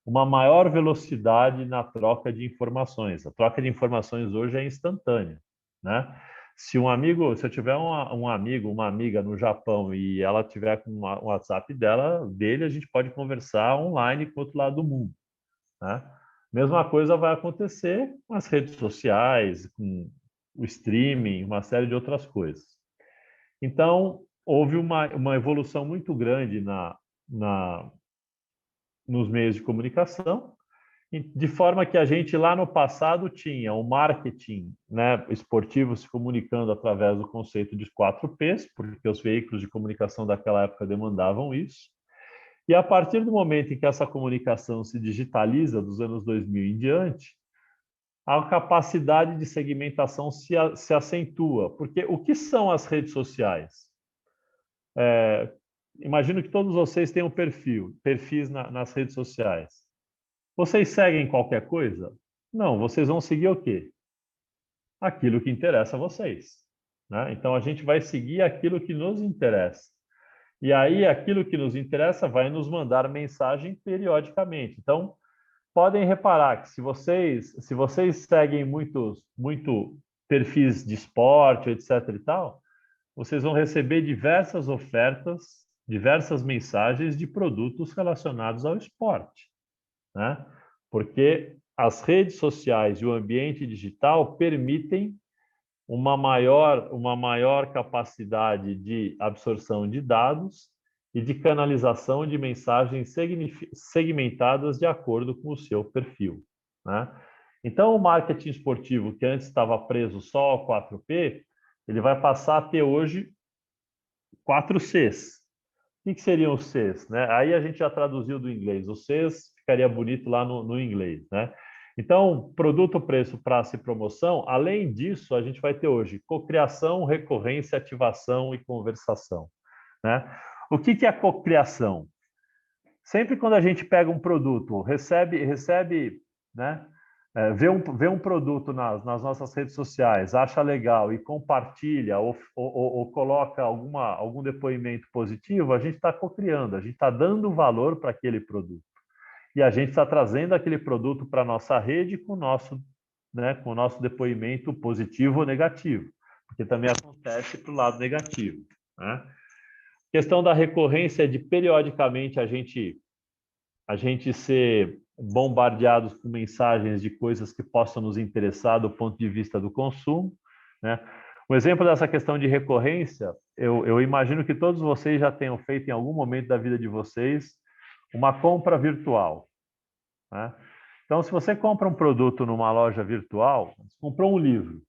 Uma maior velocidade na troca de informações. A troca de informações hoje é instantânea, né? Se eu tiver um amigo, uma amiga no Japão e ela tiver com um WhatsApp dele, a gente pode conversar online com o outro lado do mundo, né? Mesma coisa vai acontecer com as redes sociais, com o streaming, uma série de outras coisas. Então, houve uma evolução muito grande nos meios de comunicação, de forma que a gente lá no passado tinha o marketing, né, esportivo se comunicando através do conceito de 4 P's, porque os veículos de comunicação daquela época demandavam isso. E a partir do momento em que essa comunicação se digitaliza, dos anos 2000 em diante, a capacidade de segmentação se acentua. Porque o que são as redes sociais? Imagino que todos vocês tenham perfis nas redes sociais. Vocês seguem qualquer coisa? Não, vocês vão seguir o quê? Aquilo que interessa a vocês, né? Então, a gente vai seguir aquilo que nos interessa. E aí, aquilo que nos interessa vai nos mandar mensagem periodicamente. Então, podem reparar que se vocês seguem muito perfis de esporte, etc. e tal, vocês vão receber diversas ofertas, diversas mensagens de produtos relacionados ao esporte, né? Porque as redes sociais e o ambiente digital permitem uma maior capacidade de absorção de dados e de canalização de mensagens segmentadas de acordo com o seu perfil, né? Então, o marketing esportivo, que antes estava preso só ao 4P, ele vai passar a ter hoje 4 Cs. O que seriam os Cs, né? Aí a gente já traduziu do inglês. Os Cs ficaria bonito lá no inglês, né? Então, produto, preço, prazo e promoção. Além disso, a gente vai ter hoje cocriação, recorrência, ativação e conversação, né? O que é a cocriação? Sempre quando a gente pega um produto, recebe, né? Vê um produto nas nossas redes sociais, acha legal e compartilha ou coloca algum depoimento positivo, a gente está cocriando, a gente está dando valor para aquele produto. E a gente está trazendo aquele produto para a nossa rede com o nosso depoimento positivo ou negativo, porque também acontece para o lado negativo, né? Questão da recorrência de periodicamente a gente ser bombardeados com mensagens de coisas que possam nos interessar do ponto de vista do consumo, né? Um exemplo dessa questão de recorrência, eu imagino que todos vocês já tenham feito em algum momento da vida de vocês uma compra virtual, né? Então, se você compra um produto numa loja virtual, você comprou um livro.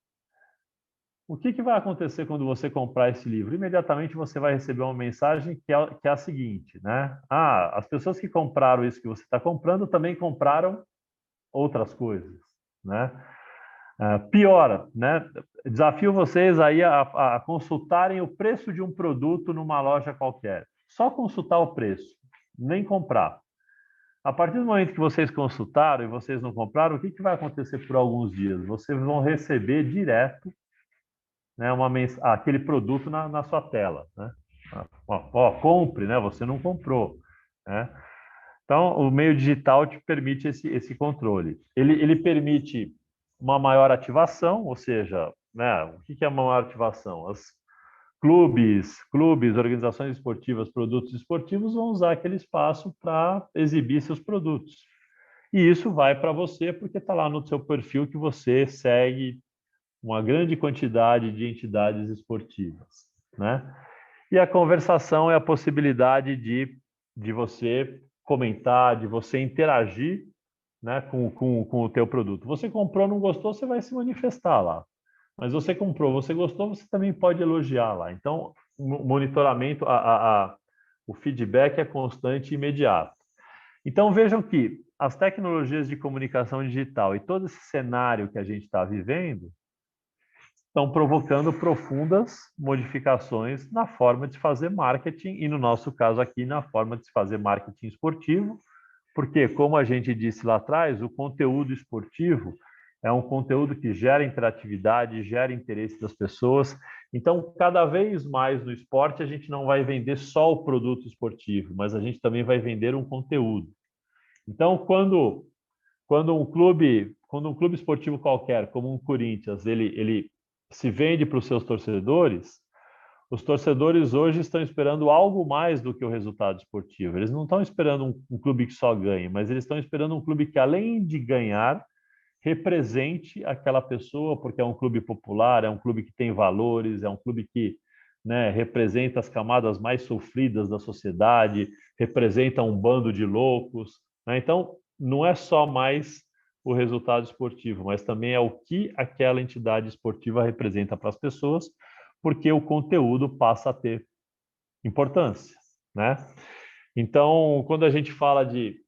O que vai acontecer quando você comprar esse livro? Imediatamente você vai receber uma mensagem que é a seguinte, né? As pessoas que compraram isso que você está comprando também compraram outras coisas, né? Piora, né? Desafio vocês aí a consultarem o preço de um produto numa loja qualquer. Só consultar o preço, nem comprar. A partir do momento que vocês consultaram e vocês não compraram, o que vai acontecer por alguns dias? Vocês vão receber direto, né, aquele produto na sua tela, né? Compre, né? Você não comprou, né? Então, o meio digital te permite esse controle. Ele permite uma maior ativação, ou seja, né, o que é uma maior ativação? Clubes, organizações esportivas, produtos esportivos vão usar aquele espaço para exibir seus produtos. E isso vai para você porque está lá no seu perfil que você segue uma grande quantidade de entidades esportivas, né? E a conversação é a possibilidade de você comentar, de você interagir, né, com o teu produto. Você comprou, não gostou, você vai se manifestar lá. Mas você comprou, você gostou, você também pode elogiar lá. Então, o monitoramento, o feedback é constante e imediato. Então, vejam que as tecnologias de comunicação digital e todo esse cenário que a gente está vivendo estão provocando profundas modificações na forma de fazer marketing e, no nosso caso aqui, na forma de se fazer marketing esportivo, porque, como a gente disse lá atrás, o conteúdo esportivo é um conteúdo que gera interatividade, gera interesse das pessoas. Então, cada vez mais no esporte, a gente não vai vender só o produto esportivo, mas a gente também vai vender um conteúdo. Então, quando um clube esportivo qualquer, como um Corinthians, ele se vende para os seus torcedores, os torcedores hoje estão esperando algo mais do que o resultado esportivo. Eles não estão esperando um clube que só ganhe, mas eles estão esperando um clube que, além de ganhar, represente aquela pessoa, porque é um clube popular, é um clube que tem valores, é um clube que, né, representa as camadas mais sofridas da sociedade, representa um bando de loucos, né? Então, não é só mais o resultado esportivo, mas também é o que aquela entidade esportiva representa para as pessoas, porque o conteúdo passa a ter importância, né? Então, quando a gente fala de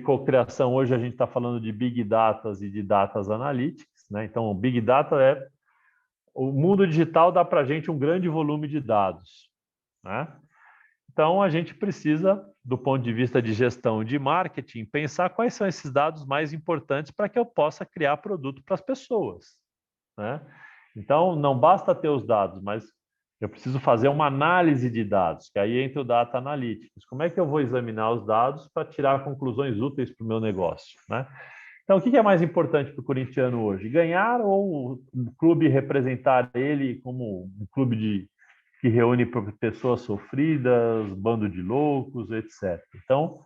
cocriação, hoje a gente está falando de Big Data e de Data Analytics, né? Então, o Big Data é... O mundo digital dá para a gente um grande volume de dados, né? Então, a gente precisa, do ponto de vista de gestão de marketing, pensar quais são esses dados mais importantes para que eu possa criar produto para as pessoas, né? Então, não basta ter os dados, mas eu preciso fazer uma análise de dados, que aí entra o Data Analytics. Como é que eu vou examinar os dados para tirar conclusões úteis para o meu negócio, né? Então, o que é mais importante para o corintiano hoje? Ganhar ou o clube representar ele como um clube que reúne pessoas sofridas, bando de loucos, etc. Então,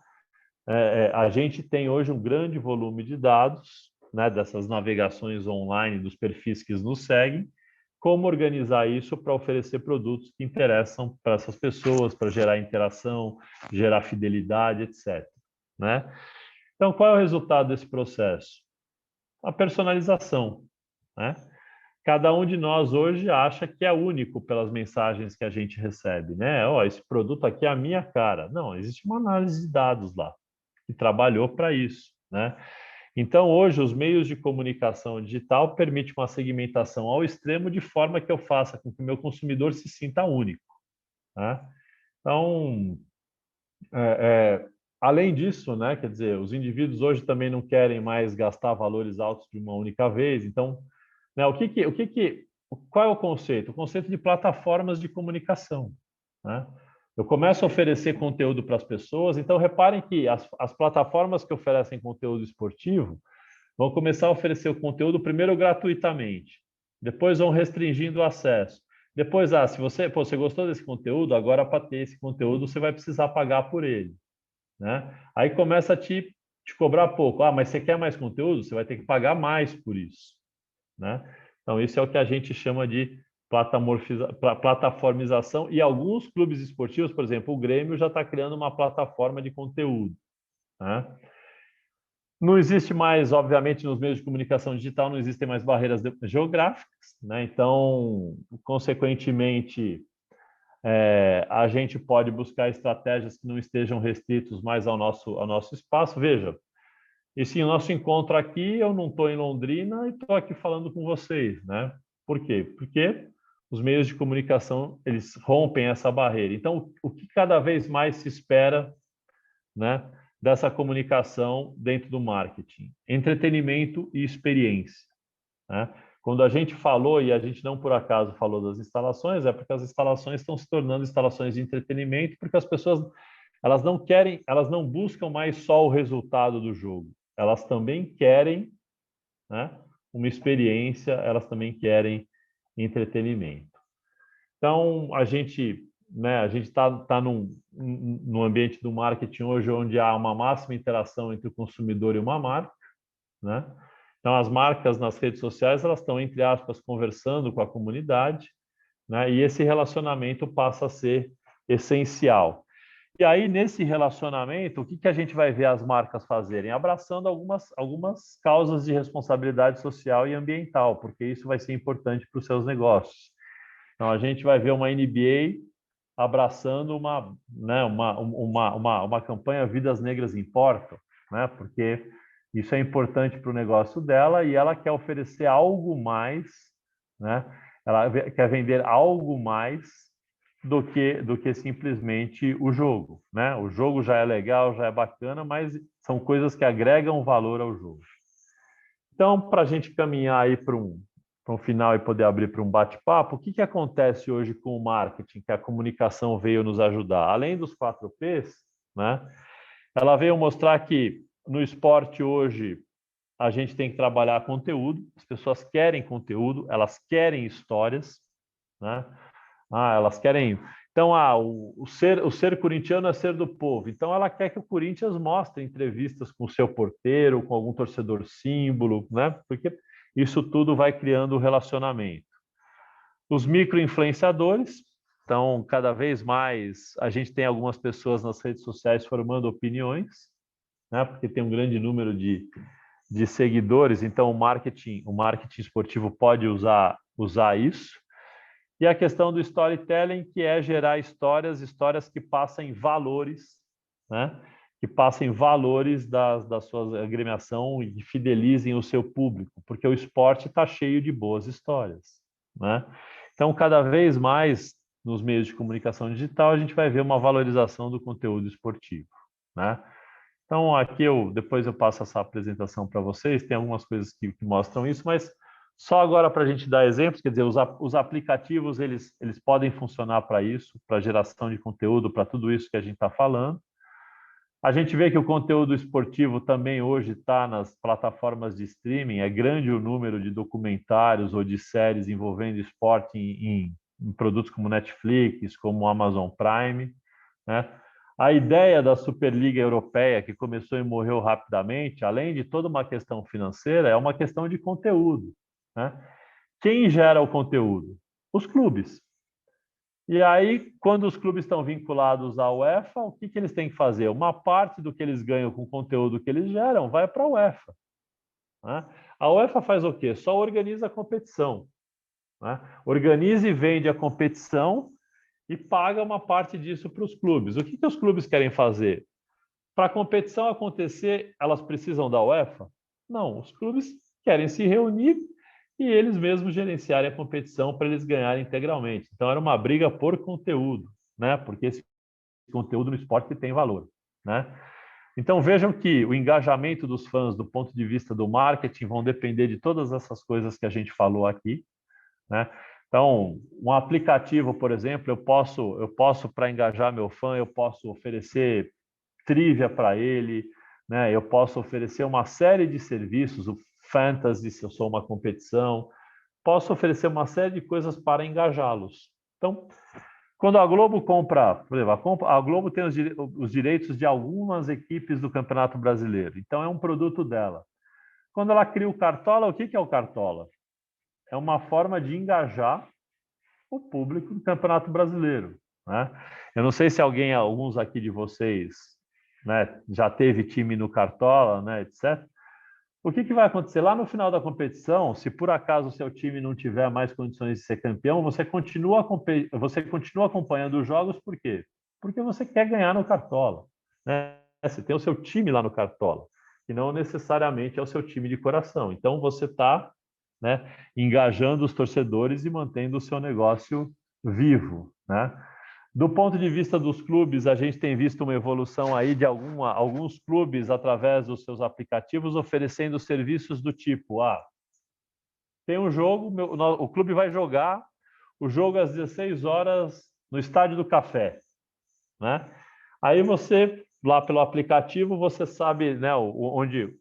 a gente tem hoje um grande volume de dados, né, dessas navegações online, dos perfis que nos seguem, como organizar isso para oferecer produtos que interessam para essas pessoas, para gerar interação, gerar fidelidade, etc., né? Então, qual é o resultado desse processo? A personalização, né? Cada um de nós hoje acha que é único pelas mensagens que a gente recebe, né? Ó, esse produto aqui é a minha cara. Não, existe uma análise de dados lá que trabalhou para isso, né? Então, hoje, os meios de comunicação digital permitem uma segmentação ao extremo de forma que eu faça com que o meu consumidor se sinta único, né? Então, além disso, né, quer dizer, os indivíduos hoje também não querem mais gastar valores altos de uma única vez. Então, né, qual é o conceito? O conceito de plataformas de comunicação, né? Eu começo a oferecer conteúdo para as pessoas. Então, reparem que as plataformas que oferecem conteúdo esportivo vão começar a oferecer o conteúdo primeiro gratuitamente, depois vão restringindo o acesso. Depois, se você gostou desse conteúdo, agora para ter esse conteúdo você vai precisar pagar por ele, né? Aí começa a te cobrar pouco. Mas você quer mais conteúdo? Você vai ter que pagar mais por isso, né? Então, isso é o que a gente chama de plataformização, e alguns clubes esportivos, por exemplo, o Grêmio já está criando uma plataforma de conteúdo, né? Não existe mais, obviamente, nos meios de comunicação digital, não existem mais barreiras geográficas, né? Então, consequentemente, a gente pode buscar estratégias que não estejam restritos mais ao nosso espaço. Veja, esse nosso encontro aqui, eu não estou em Londrina e estou aqui falando com vocês, né? Por quê? Porque os meios de comunicação, eles rompem essa barreira. Então, o que cada vez mais se espera, né, dessa comunicação dentro do marketing? Entretenimento e experiência, né? Quando a gente falou, e a gente não por acaso falou das instalações, é porque as instalações estão se tornando instalações de entretenimento, porque as pessoas, elas não querem, elas não buscam mais só o resultado do jogo. Elas também querem, né, uma experiência, elas também querem entretenimento. Então, a gente está num ambiente do marketing hoje onde há uma máxima interação entre o consumidor e uma marca, né? Então, as marcas nas redes sociais, elas estão, entre aspas, conversando com a comunidade, né? E esse relacionamento passa a ser essencial. E aí, nesse relacionamento, o que a gente vai ver as marcas fazerem? Abraçando algumas causas de responsabilidade social e ambiental, porque isso vai ser importante para os seus negócios. Então, a gente vai ver uma NBA abraçando uma campanha Vidas Negras Importam, né? Porque isso é importante para o negócio dela e ela quer oferecer algo mais, né? Ela quer vender algo mais do que simplesmente o jogo, né? O jogo já é legal, já é bacana, mas são coisas que agregam valor ao jogo. Então, para a gente caminhar aí para um final e poder abrir para um bate-papo, o que acontece hoje com o marketing, que a comunicação veio nos ajudar? Além dos 4 Ps, né? Ela veio mostrar que no esporte hoje a gente tem que trabalhar conteúdo, as pessoas querem conteúdo, elas querem histórias, né? Elas querem. Então, o ser corintiano é ser do povo. Então, ela quer que o Corinthians mostre entrevistas com o seu porteiro, com algum torcedor símbolo, né? Porque isso tudo vai criando relacionamento. Os micro-influenciadores. Então, cada vez mais a gente tem algumas pessoas nas redes sociais formando opiniões, né? Porque tem um grande número de seguidores. Então, o marketing esportivo pode usar isso. E a questão do storytelling, que é gerar histórias que passem valores, né? Que passem valores da sua agremiação e que fidelizem o seu público, porque o esporte está cheio de boas histórias, né? Então, cada vez mais, nos meios de comunicação digital, a gente vai ver uma valorização do conteúdo esportivo, né? Então, aqui depois eu passo essa apresentação para vocês, tem algumas coisas que mostram isso, mas só agora para a gente dar exemplos, quer dizer, os aplicativos, eles podem funcionar para isso, para geração de conteúdo, para tudo isso que a gente está falando. A gente vê que o conteúdo esportivo também hoje está nas plataformas de streaming, é grande o número de documentários ou de séries envolvendo esporte em produtos como Netflix, como Amazon Prime, né? A ideia da Superliga Europeia, que começou e morreu rapidamente, além de toda uma questão financeira, é uma questão de conteúdo, né? Quem gera o conteúdo? Os clubes. E aí, quando os clubes estão vinculados à UEFA, o que eles têm que fazer? Uma parte do que eles ganham com o conteúdo que eles geram vai para a UEFA, né? A UEFA faz o quê? Só organiza a competição, né? Organiza e vende a competição e paga uma parte disso para os clubes. O que os clubes querem fazer? Para a competição acontecer, elas precisam da UEFA? Não, os clubes querem se reunir e eles mesmos gerenciarem a competição para eles ganharem integralmente. Então, era uma briga por conteúdo, né? Porque esse conteúdo no esporte tem valor, né? Então, vejam que o engajamento dos fãs do ponto de vista do marketing vão depender de todas essas coisas que a gente falou aqui, né? Então, um aplicativo, por exemplo, eu posso para engajar meu fã, eu posso oferecer trivia para ele, né? Eu posso oferecer uma série de serviços, o Fantasy, se eu sou uma competição, posso oferecer uma série de coisas para engajá-los. Então, quando a Globo compra, por exemplo, a Globo tem os direitos de algumas equipes do Campeonato Brasileiro, então é um produto dela. Quando ela cria o Cartola, o que é o Cartola? É uma forma de engajar o público do Campeonato Brasileiro, né? Eu não sei se alguns aqui de vocês, né, já teve time no Cartola, né, etc. O que vai acontecer? Lá no final da competição, se por acaso o seu time não tiver mais condições de ser campeão, você continua acompanhando os jogos, por quê? Porque você quer ganhar no Cartola, né? Você tem o seu time lá no Cartola, que não necessariamente é o seu time de coração. Então, você está, né, engajando os torcedores e mantendo o seu negócio vivo, né? Do ponto de vista dos clubes, a gente tem visto uma evolução aí de alguns clubes, através dos seus aplicativos, oferecendo serviços do tipo, tem um jogo, o clube vai jogar o jogo às 16 horas no Estádio do Café, né? Aí você, lá pelo aplicativo, você sabe, né, onde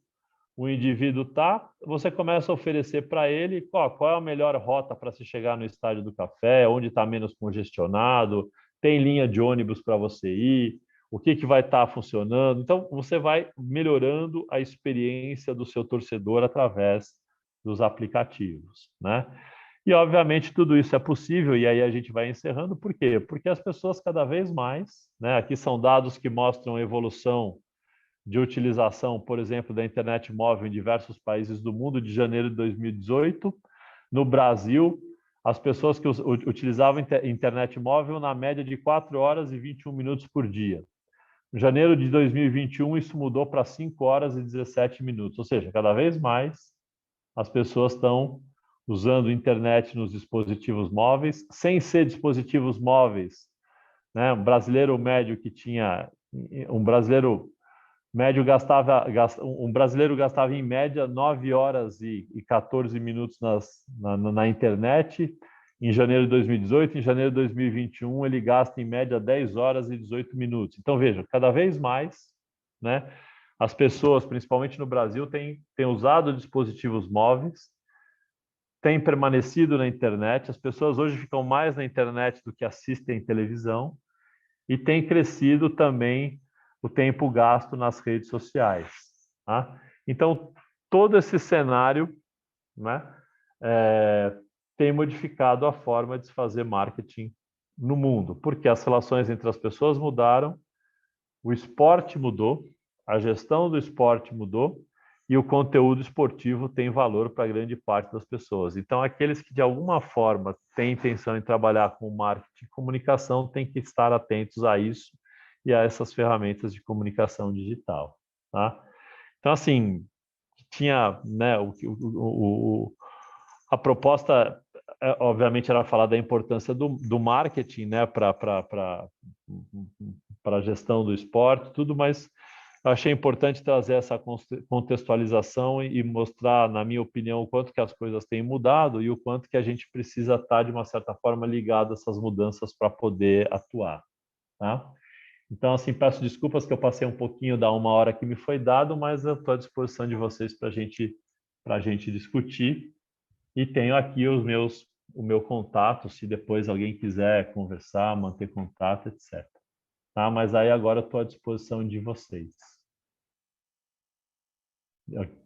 o indivíduo está, você começa a oferecer para ele qual é a melhor rota para se chegar no Estádio do Café, onde está menos congestionado, tem linha de ônibus para você ir, o que vai estar funcionando. Então, você vai melhorando a experiência do seu torcedor através dos aplicativos, né? E, obviamente, tudo isso é possível, e aí a gente vai encerrando. Por quê? Porque as pessoas cada vez mais, né? Aqui são dados que mostram a evolução de utilização, por exemplo, da internet móvel em diversos países do mundo de janeiro de 2018. No Brasil, as pessoas que utilizavam internet móvel na média de 4 horas e 21 minutos por dia. Em janeiro de 2021, isso mudou para 5 horas e 17 minutos, ou seja, cada vez mais as pessoas estão usando internet nos dispositivos móveis, sem ser dispositivos móveis, né? Um brasileiro médio gastava em média 9 horas e 14 minutos na internet em janeiro de 2018. Em janeiro de 2021 ele gasta em média 10 horas e 18 minutos. Então veja, cada vez mais, né, as pessoas, principalmente no Brasil, têm usado dispositivos móveis, têm permanecido na internet. As pessoas hoje ficam mais na internet do que assistem televisão, e tem crescido também o tempo gasto nas redes sociais. Tá? Então, todo esse cenário, né, tem modificado a forma de se fazer marketing no mundo, porque as relações entre as pessoas mudaram, o esporte mudou, a gestão do esporte mudou, e o conteúdo esportivo tem valor para grande parte das pessoas. Então, aqueles que de alguma forma têm intenção em trabalhar com marketing e comunicação têm que estar atentos a isso e a essas ferramentas de comunicação digital. Tá? Então, assim, tinha, né, a proposta, obviamente, era falar da importância do marketing, né, para a gestão do esporte, tudo, mas eu achei importante trazer essa contextualização e mostrar, na minha opinião, o quanto que as coisas têm mudado e o quanto que a gente precisa estar, de uma certa forma, ligado a essas mudanças para poder atuar. Tá? Então, assim, peço desculpas que eu passei um pouquinho da 1 hora que me foi dado, mas eu estou à disposição de vocês para a gente discutir. E tenho aqui o meu contato, se depois alguém quiser conversar, manter contato, etc. Tá? Mas aí agora eu estou à disposição de vocês.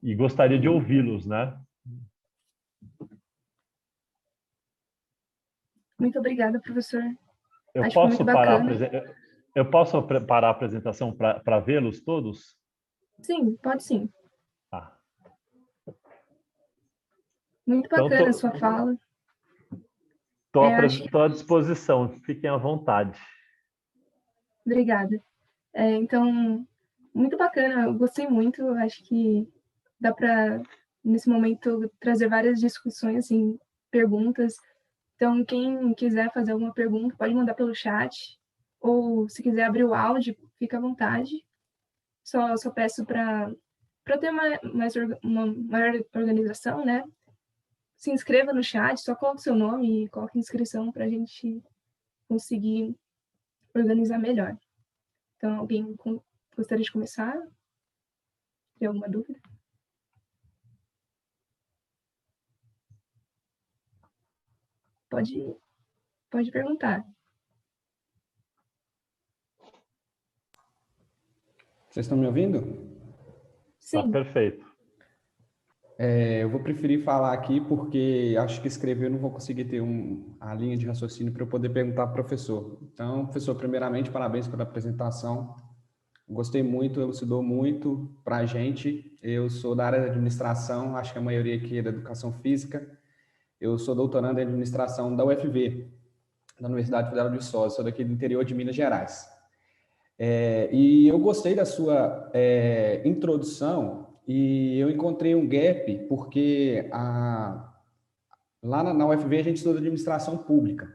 E gostaria de ouvi-los, né? Muito obrigada, professor. Eu Acho que foi posso muito bacana. parar a apresentação para vê-los todos? Sim, pode sim. Tá. Muito bacana a sua fala. Estou à disposição, fiquem à vontade. Obrigada. Então, muito bacana, eu gostei muito. Acho que dá para, nesse momento, trazer várias discussões, assim, perguntas. Então, quem quiser fazer alguma pergunta, pode mandar pelo chat, ou se quiser abrir o áudio, fica à vontade. Só peço para ter uma maior organização, né? Se inscreva no chat, só coloque seu nome e coloque inscrição para a gente conseguir organizar melhor. Então, alguém gostaria de começar? Tem alguma dúvida? Pode perguntar. Vocês estão me ouvindo? Sim. Tá perfeito. Eu vou preferir falar aqui porque acho que escrever eu não vou conseguir ter a linha de raciocínio para eu poder perguntar para o professor. Então, professor, primeiramente, parabéns pela apresentação. Gostei muito, elucidou muito para a gente. Eu sou da área de administração, acho que a maioria aqui é da educação física. Eu sou doutorando em administração da UFV, da Universidade Federal de Viçosa, sou daqui do interior de Minas Gerais. E eu gostei da sua introdução e eu encontrei um gap porque lá na UFV a gente estuda administração pública.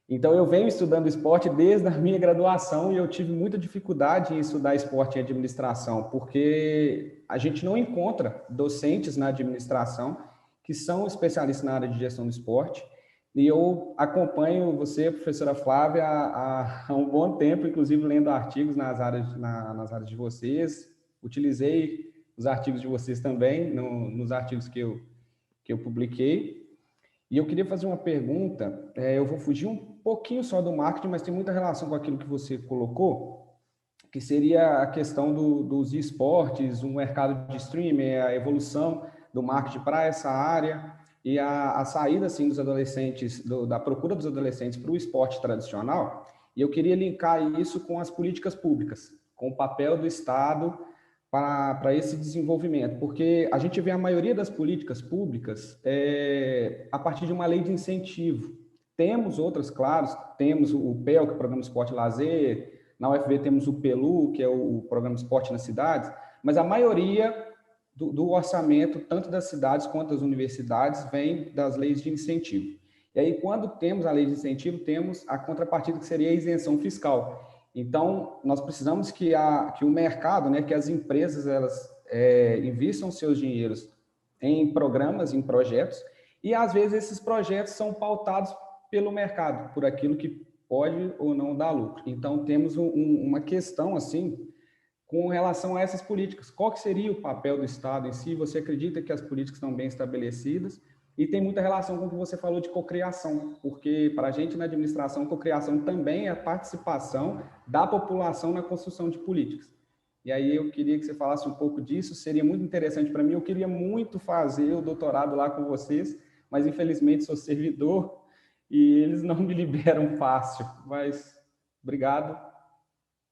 Então eu venho estudando esporte desde a minha graduação e eu tive muita dificuldade em estudar esporte e administração, porque a gente não encontra docentes na administração que são especialistas na área de gestão do esporte. E eu acompanho você, professora Flávia, há um bom tempo, inclusive lendo artigos nas áreas de vocês. Utilizei os artigos de vocês também, nos artigos que eu publiquei. E eu queria fazer uma pergunta, eu vou fugir um pouquinho só do marketing, mas tem muita relação com aquilo que você colocou, que seria a questão dos esportes, o mercado de streaming, a evolução do marketing para essa área e a saída assim, dos adolescentes, da procura dos adolescentes para o esporte tradicional. E eu queria linkar isso com as políticas públicas, com o papel do Estado para esse desenvolvimento, porque a gente vê a maioria das políticas públicas a partir de uma lei de incentivo. Temos outras, claro, temos o PEL, que é o Programa Esporte e Lazer, na UFV temos o PELU, que é o Programa Esporte nas Cidades, mas a maioria do orçamento, tanto das cidades quanto das universidades, vem das leis de incentivo. E aí, quando temos a lei de incentivo, temos a contrapartida, que seria a isenção fiscal. Então, nós precisamos que o mercado, né, que as empresas, elas invistam seus dinheiros em programas, em projetos, e às vezes esses projetos são pautados pelo mercado, por aquilo que pode ou não dar lucro. Então, temos uma questão, assim, com relação a essas políticas. Qual que seria o papel do Estado em si? Você acredita que as políticas estão bem estabelecidas? E tem muita relação com o que você falou de cocriação, porque para a gente na administração, cocriação também é a participação da população na construção de políticas. E aí eu queria que você falasse um pouco disso, seria muito interessante para mim. Eu queria muito fazer o doutorado lá com vocês, mas infelizmente sou servidor e eles não me liberam fácil. Mas obrigado,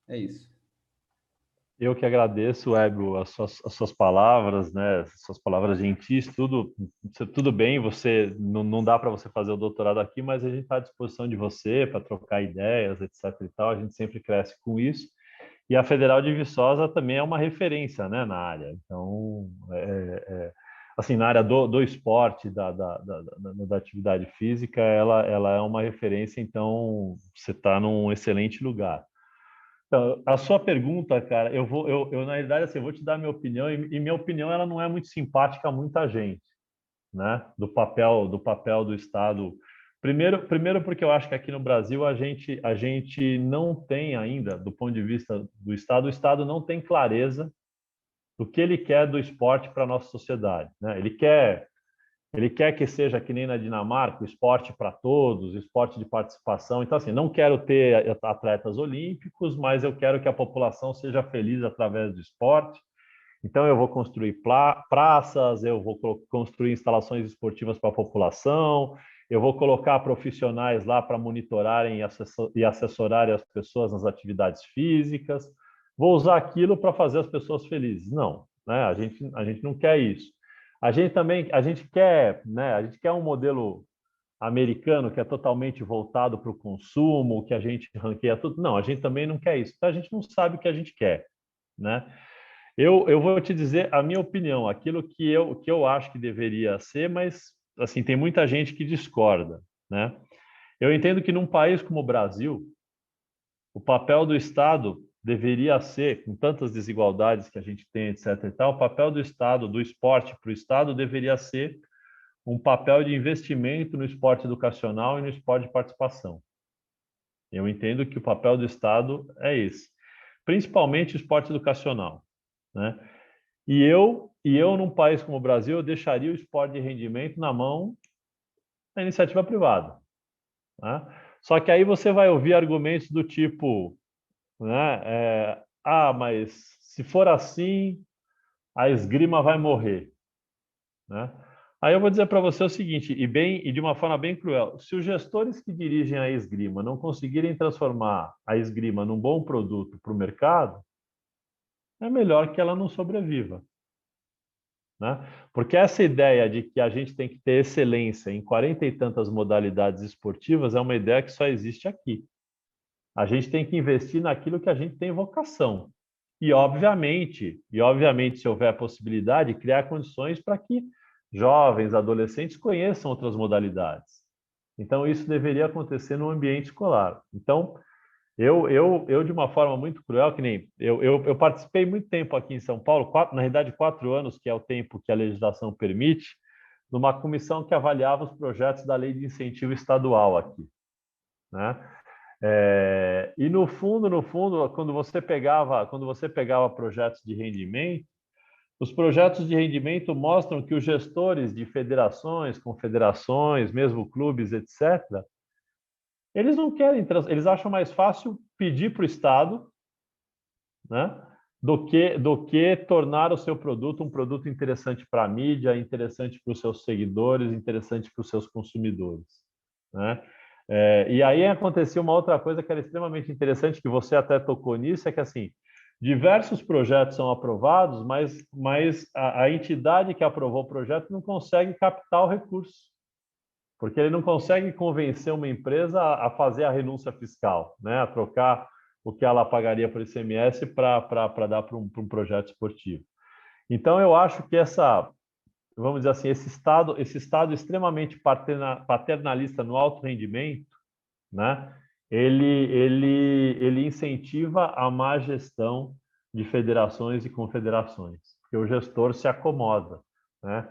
é isso. Eu que agradeço, Hébio, as suas palavras, né? Suas palavras gentis, tudo bem. Você não dá para você fazer o doutorado aqui, mas a gente está à disposição de você para trocar ideias, etc. E tal. A gente sempre cresce com isso. E a Federal de Viçosa também é uma referência, né, na área. Então, assim, na área do esporte, da atividade física, ela é uma referência. Então, você está num excelente lugar. Então, a sua pergunta, cara, eu na realidade, assim, eu vou te dar a minha opinião, e minha opinião ela não é muito simpática a muita gente, né? Do papel do Estado. Primeiro porque eu acho que aqui no Brasil a gente não tem ainda, do ponto de vista do Estado, o Estado não tem clareza do que ele quer do esporte para a nossa sociedade, né? Ele quer que seja que nem na Dinamarca, o esporte para todos, esporte de participação. Então, assim, não quero ter atletas olímpicos, mas eu quero que a população seja feliz através do esporte. Então, eu vou construir praças, eu vou construir instalações esportivas para a população, eu vou colocar profissionais lá para monitorarem e assessorarem as pessoas nas atividades físicas. Vou usar aquilo para fazer as pessoas felizes. Não, né? A gente não quer isso. A gente quer, né? A gente quer um modelo americano que é totalmente voltado para o consumo, que a gente ranqueia tudo. Não, a gente também não quer isso. Então, a gente não sabe o que a gente quer, né? Eu vou te dizer a minha opinião, aquilo que eu acho que deveria ser, mas assim tem muita gente que discorda, né? Eu entendo que num país como o Brasil, o papel do Estado deveria ser, com tantas desigualdades que a gente tem, etc. e tal, o papel do Estado, do esporte para o Estado, deveria ser um papel de investimento no esporte educacional e no esporte de participação. Eu entendo que o papel do Estado é esse, principalmente o esporte educacional, né? E eu num país como o Brasil, eu deixaria o esporte de rendimento na mão da iniciativa privada, né? Só que aí você vai ouvir argumentos do tipo, né? Mas se for assim, a esgrima vai morrer, né? Aí eu vou dizer para você o seguinte, e de uma forma bem cruel, se os gestores que dirigem a esgrima não conseguirem transformar a esgrima num bom produto para o mercado, é melhor que ela não sobreviva, né? Porque essa ideia de que a gente tem que ter excelência em 40 e tantas modalidades esportivas é uma ideia que só existe aqui. A gente tem que investir naquilo que a gente tem vocação. E, obviamente, se houver a possibilidade, criar condições para que jovens, adolescentes conheçam outras modalidades. Então, isso deveria acontecer no ambiente escolar. Então, eu de uma forma muito cruel, que nem eu participei muito tempo aqui em São Paulo, na realidade 4 anos, que é o tempo que a legislação permite, numa comissão que avaliava os projetos da Lei de Incentivo Estadual aqui, né? E no fundo, quando você pegava projetos de rendimento, os projetos de rendimento mostram que os gestores de federações, confederações, mesmo clubes, etc., eles não querem, eles acham mais fácil pedir para o Estado, né, do que tornar o seu produto um produto interessante para a mídia, interessante para os seus seguidores, interessante para os seus consumidores, né? E aí acontecia uma outra coisa que era extremamente interessante, que você até tocou nisso, é que assim, diversos projetos são aprovados, mas a entidade que aprovou o projeto não consegue captar o recurso, porque ele não consegue convencer uma empresa a fazer a renúncia fiscal, né? A trocar o que ela pagaria por ICMS para dar para um projeto esportivo. Então, eu acho que vamos dizer assim, esse estado extremamente paternalista no alto rendimento, né? Ele incentiva a má gestão de federações e confederações, porque o gestor se acomoda, né?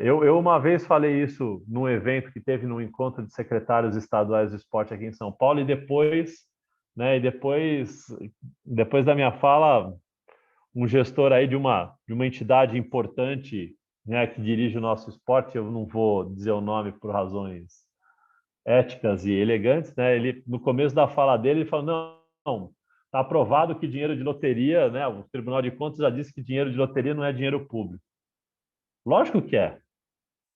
Eu uma vez falei isso num evento que teve no encontro de secretários estaduais do esporte aqui em São Paulo, e depois, né, depois da minha fala, um gestor aí de uma entidade importante, né, que dirige o nosso esporte, eu não vou dizer o nome por razões éticas e elegantes, né? Ele, no começo da fala dele, ele falou: não, está aprovado que dinheiro de loteria, né? O Tribunal de Contas já disse que dinheiro de loteria não é dinheiro público. Lógico que é,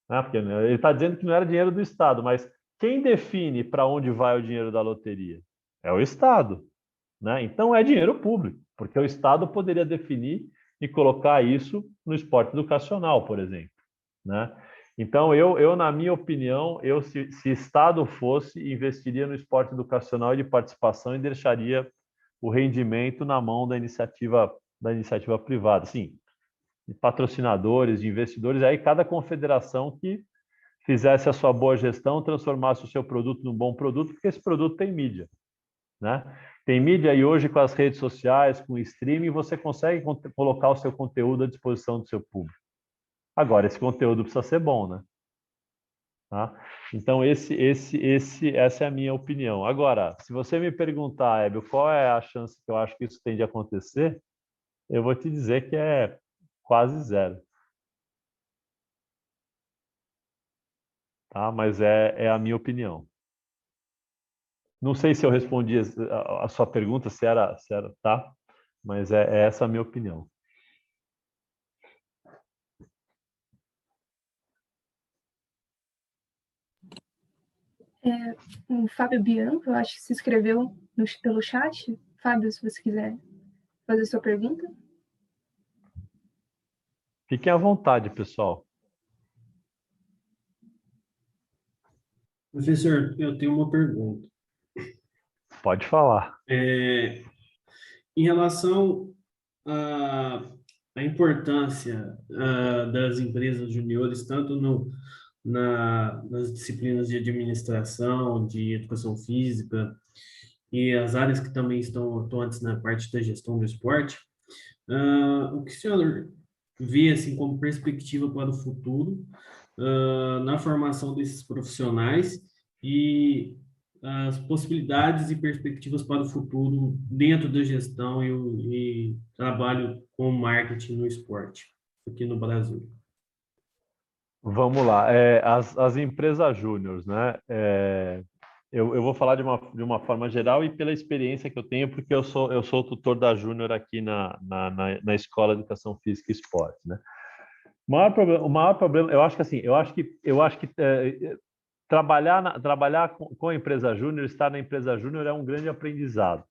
né? Porque ele está dizendo que não era dinheiro do Estado, mas quem define para onde vai o dinheiro da loteria? É o Estado, né? Então é dinheiro público, porque o Estado poderia definir e colocar isso no esporte educacional, por exemplo, né? Então, na minha opinião, se Estado fosse, investiria no esporte educacional e de participação e deixaria o rendimento na mão da iniciativa privada. Sim, de patrocinadores, de investidores, aí cada confederação que fizesse a sua boa gestão, transformasse o seu produto num bom produto, porque esse produto tem mídia, né? Tem mídia e hoje com as redes sociais, com o streaming, você consegue colocar o seu conteúdo à disposição do seu público. Agora, esse conteúdo precisa ser bom, né? Tá? Então, essa é a minha opinião. Agora, se você me perguntar, Hébio, qual é a chance que eu acho que isso tem de acontecer, eu vou te dizer que é quase zero. Tá? Mas é a minha opinião. Não sei se eu respondi a sua pergunta, se era, tá? Mas é essa a minha opinião. O Fábio Bianco, eu acho que se inscreveu pelo chat. Fábio, se você quiser fazer sua pergunta. Fiquem à vontade, pessoal. Professor, eu tenho uma pergunta. Pode falar. Em relação à importância das empresas juniores, tanto nas disciplinas de administração, de educação física e as áreas que também estão atuantes na parte da gestão do esporte, o que o senhor vê assim, como perspectiva para o futuro na formação desses profissionais e as possibilidades e perspectivas para o futuro dentro da gestão e trabalho com marketing no esporte aqui no Brasil? Vamos lá. As empresas júniores, né? Eu vou falar de uma forma geral e pela experiência que eu tenho, porque eu sou tutor da Júnior aqui na Escola de Educação Física e Esporte, né? O maior problema, eu acho que assim, trabalhar com a empresa júnior, estar na empresa júnior é um grande aprendizado,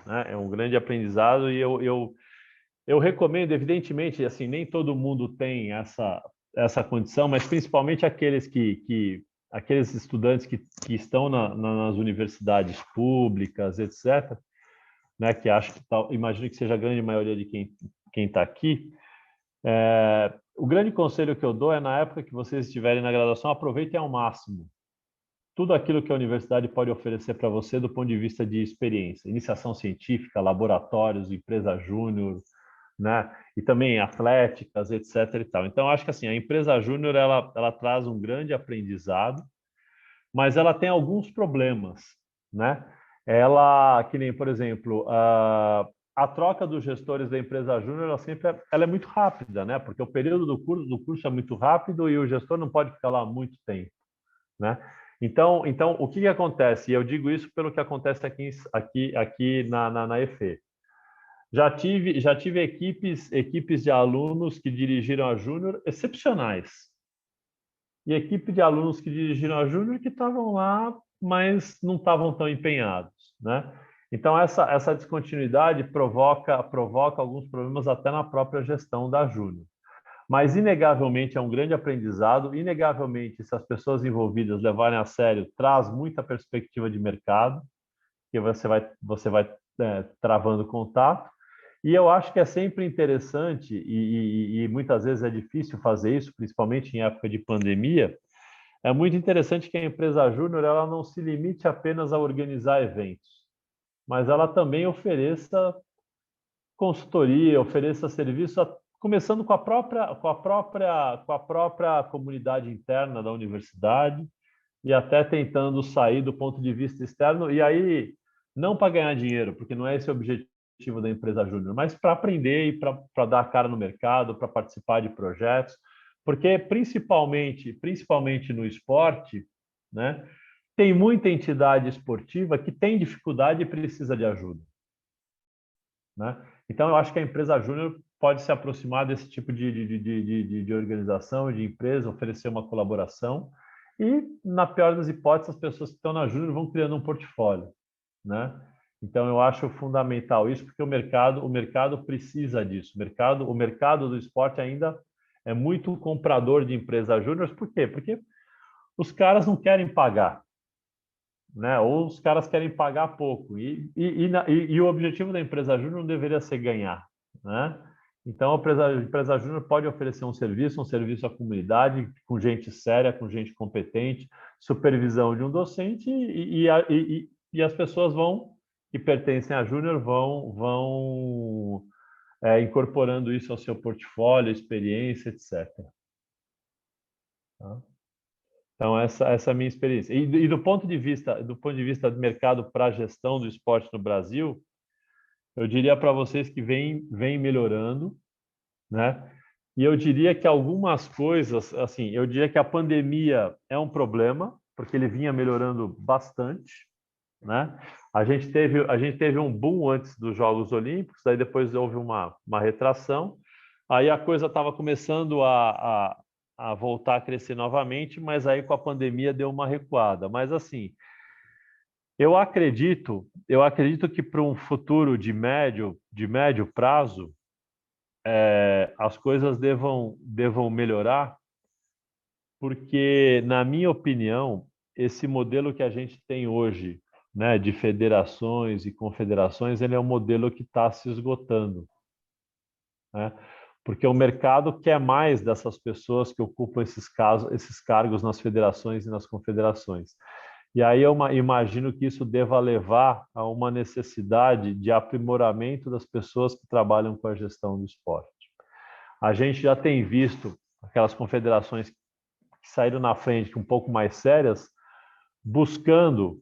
né? É um grande aprendizado e eu recomendo, evidentemente, assim, nem todo mundo tem essa condição, mas principalmente aqueles estudantes que estão nas universidades públicas, etc., né, que acho que imagino que seja a grande maioria de quem está aqui. O grande conselho que eu dou é, na época que vocês estiverem na graduação, aproveitem ao máximo tudo aquilo que a universidade pode oferecer para você do ponto de vista de experiência, iniciação científica, laboratórios, empresa júnior, né? E também atléticas, etc. e tal. Então, acho que assim, a empresa júnior ela traz um grande aprendizado, mas ela tem alguns problemas, né? Que nem, por exemplo, a troca dos gestores da empresa júnior, ela é muito rápida, né? Porque o período do curso é muito rápido e o gestor não pode ficar lá muito tempo, né? Então o que acontece? E eu digo isso pelo que acontece aqui na EFE. Já tive equipes de alunos que dirigiram a júnior excepcionais. E equipe de alunos que dirigiram a júnior que estavam lá, mas não estavam tão empenhados, né? Então, essa descontinuidade provoca alguns problemas até na própria gestão da Júnior. Mas, inegavelmente, é um grande aprendizado. Inegavelmente, se as pessoas envolvidas levarem a sério, traz muita perspectiva de mercado, que você vai travando contato. E eu acho que é sempre interessante, e muitas vezes é difícil fazer isso, principalmente em época de pandemia, é muito interessante que a empresa Júnior ela não se limite apenas a organizar eventos, mas ela também ofereça consultoria, ofereça serviço, começando com a própria comunidade interna da universidade e até tentando sair do ponto de vista externo, e aí não para ganhar dinheiro, porque não é esse o objetivo da empresa Júnior, mas para aprender e para dar a cara no mercado, para participar de projetos, porque principalmente no esporte, né, tem muita entidade esportiva que tem dificuldade e precisa de ajuda, né? Então, eu acho que a empresa Júnior pode se aproximar desse tipo de organização, de empresa, oferecer uma colaboração e, na pior das hipóteses, as pessoas que estão na Júnior vão criando um portfólio, né? Então, eu acho fundamental isso, porque o mercado precisa disso. O mercado do esporte ainda é muito comprador de empresas júnior. Por quê? Porque os caras não querem pagar, né? Ou os caras querem pagar pouco. E o objetivo da empresa júnior não deveria ser ganhar, né? Então, a empresa júnior pode oferecer um serviço à comunidade, com gente séria, com gente competente, supervisão de um docente, e as pessoas que pertencem à júnior vão incorporando isso ao seu portfólio, experiência, etc. Tá? Então, essa é a minha experiência. E do ponto de vista do mercado para a gestão do esporte no Brasil, eu diria para vocês que vem melhorando, né? E eu diria que algumas coisas, assim, eu diria que a pandemia é um problema, porque ele vinha melhorando bastante, né? A gente teve um boom antes dos Jogos Olímpicos, aí depois houve uma retração, aí a coisa estava começando a voltar a crescer novamente, mas aí com a pandemia deu uma recuada. Mas assim, eu acredito que para um futuro de médio prazo, as coisas devam melhorar, porque, na minha opinião, esse modelo que a gente tem hoje, né, de federações e confederações, ele é um modelo que está se esgotando, né? Porque o mercado quer mais dessas pessoas que ocupam esses cargos nas federações e nas confederações. E aí eu imagino que isso deva levar a uma necessidade de aprimoramento das pessoas que trabalham com a gestão do esporte. A gente já tem visto aquelas confederações que saíram na frente, um pouco mais sérias, buscando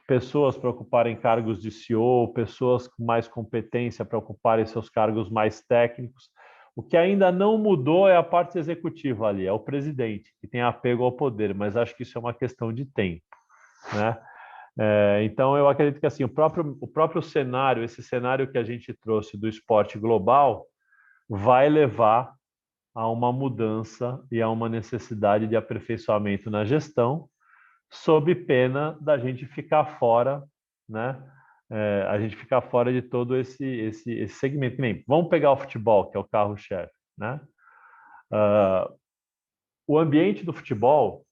pessoas para ocuparem cargos de CEO, pessoas com mais competência para ocuparem seus cargos mais técnicos. O que ainda não mudou é a parte executiva ali, é o presidente, que tem apego ao poder, mas acho que isso é uma questão de tempo, né? Então, eu acredito que assim, o próprio cenário, esse cenário que a gente trouxe do esporte global, vai levar a uma mudança e a uma necessidade de aperfeiçoamento na gestão, sob pena da gente ficar fora, né? A gente ficar fora de todo esse segmento. Nem, vamos pegar o futebol, que é o carro-chefe, né? O ambiente do futebol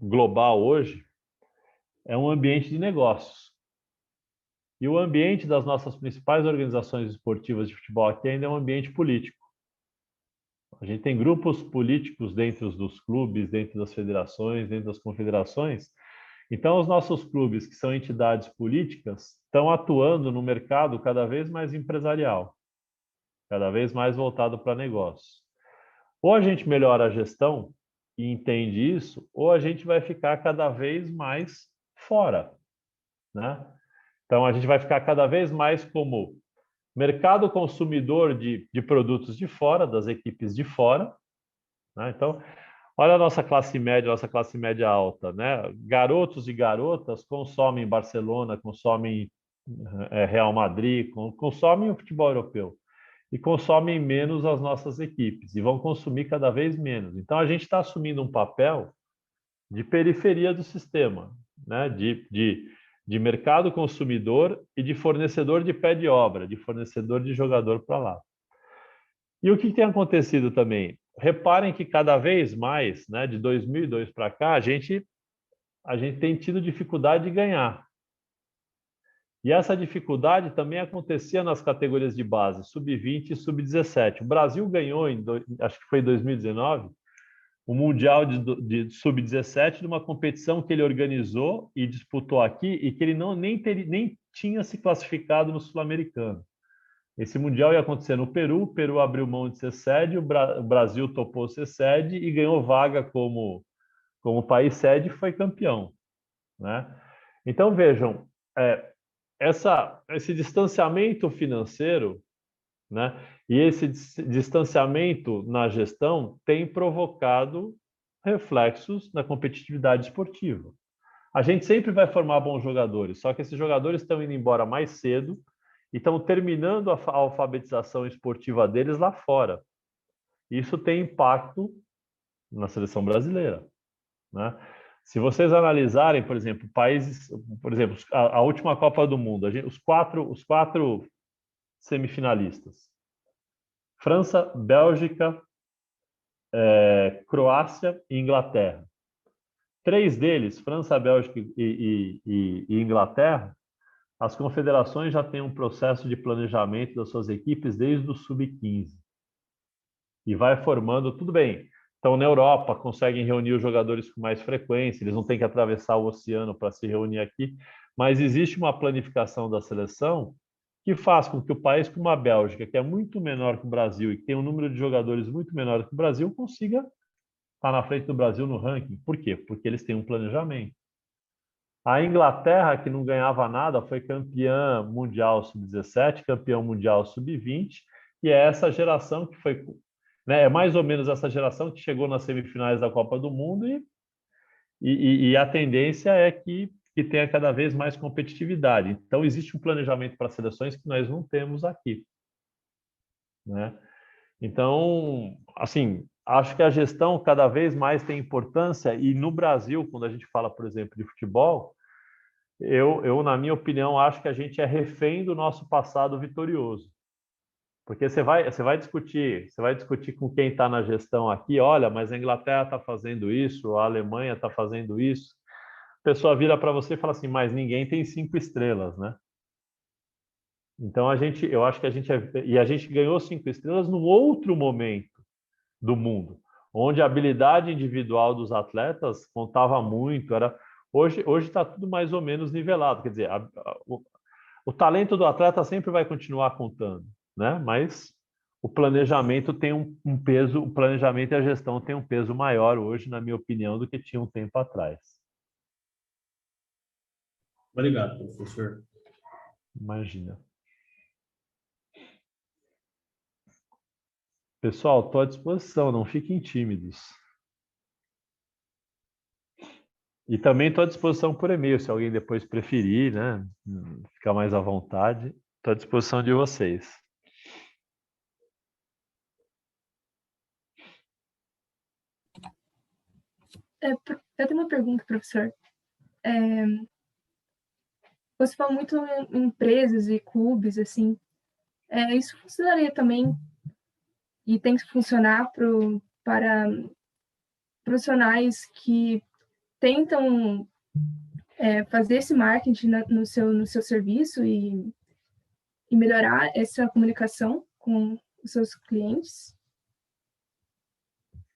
global hoje é um ambiente de negócios. E o ambiente das nossas principais organizações esportivas de futebol aqui ainda é um ambiente político. A gente tem grupos políticos dentro dos clubes, dentro das federações, dentro das confederações. Então, os nossos clubes, que são entidades políticas, estão atuando no mercado cada vez mais empresarial, cada vez mais voltado para negócios. Ou a gente melhora a gestão e entende isso, ou a gente vai ficar cada vez mais fora, né? Então, a gente vai ficar cada vez mais como mercado consumidor de produtos de fora, das equipes de fora, né? Então, olha a nossa classe média alta, né? Garotos e garotas consomem Barcelona, consomem Real Madrid, consomem o futebol europeu e consomem menos as nossas equipes e vão consumir cada vez menos. Então, a gente está assumindo um papel de periferia do sistema, né? de mercado consumidor e de fornecedor de pé de obra, de fornecedor de jogador para lá. E o que tem acontecido também? Reparem que cada vez mais, né, de 2002 para cá, a gente tem tido dificuldade de ganhar. E essa dificuldade também acontecia nas categorias de base, sub-20 e sub-17. O Brasil ganhou, acho que foi em 2019, o Mundial de Sub-17 de uma competição que ele organizou e disputou aqui e que ele nem tinha se classificado no Sul-Americano. Esse Mundial ia acontecer no Peru, o Peru abriu mão de ser sede, o Brasil topou ser sede e ganhou vaga como país sede e foi campeão, né? Então, vejam, esse distanciamento financeiro, né? E esse distanciamento na gestão tem provocado reflexos na competitividade esportiva. A gente sempre vai formar bons jogadores, só que esses jogadores estão indo embora mais cedo e estão terminando a alfabetização esportiva deles lá fora. Isso tem impacto na seleção brasileira, né? Se vocês analisarem, por exemplo, países, por exemplo, a última Copa do Mundo, os quatro semifinalistas: França, Bélgica, Croácia e Inglaterra. 3 deles, França, Bélgica e Inglaterra, as confederações já têm um processo de planejamento das suas equipes desde o sub-15. E vai formando, tudo bem. Então, na Europa, conseguem reunir os jogadores com mais frequência, eles não têm que atravessar o oceano para se reunir aqui, mas existe uma planificação da seleção que faz com que o país como a Bélgica, que é muito menor que o Brasil e que tem um número de jogadores muito menor que o Brasil, consiga estar na frente do Brasil no ranking. Por quê? Porque eles têm um planejamento. A Inglaterra, que não ganhava nada, foi campeã mundial sub-17, campeão mundial sub-20, e é essa geração que foi, né, é mais ou menos essa geração que chegou nas semifinais da Copa do Mundo e a tendência é que tenha cada vez mais competitividade. Então, existe um planejamento para seleções que nós não temos aqui, né? Então, assim, acho que a gestão cada vez mais tem importância e no Brasil, quando a gente fala, por exemplo, de futebol, eu, na minha opinião, acho que a gente é refém do nosso passado vitorioso. Porque você vai discutir com quem está na gestão aqui, olha, mas a Inglaterra está fazendo isso, a Alemanha está fazendo isso. A pessoa vira para você e fala assim, mas ninguém tem 5 estrelas, né? Então eu acho que a gente ganhou 5 estrelas num outro momento do mundo, onde a habilidade individual dos atletas contava muito. Hoje está tudo mais ou menos nivelado, quer dizer, o talento do atleta sempre vai continuar contando, né? Mas o planejamento tem um peso, o planejamento e a gestão tem um peso maior hoje, na minha opinião, do que tinha um tempo atrás. Obrigado, professor. Imagina. Pessoal, estou à disposição, não fiquem tímidos. E também estou à disposição por e-mail, se alguém depois preferir, né? Ficar mais à vontade, estou à disposição de vocês. Eu tenho uma pergunta, professor. Você fala muito em empresas e clubes, assim. Isso funcionaria também e tem que funcionar para profissionais que tentam fazer esse marketing no seu serviço e melhorar essa comunicação com os seus clientes?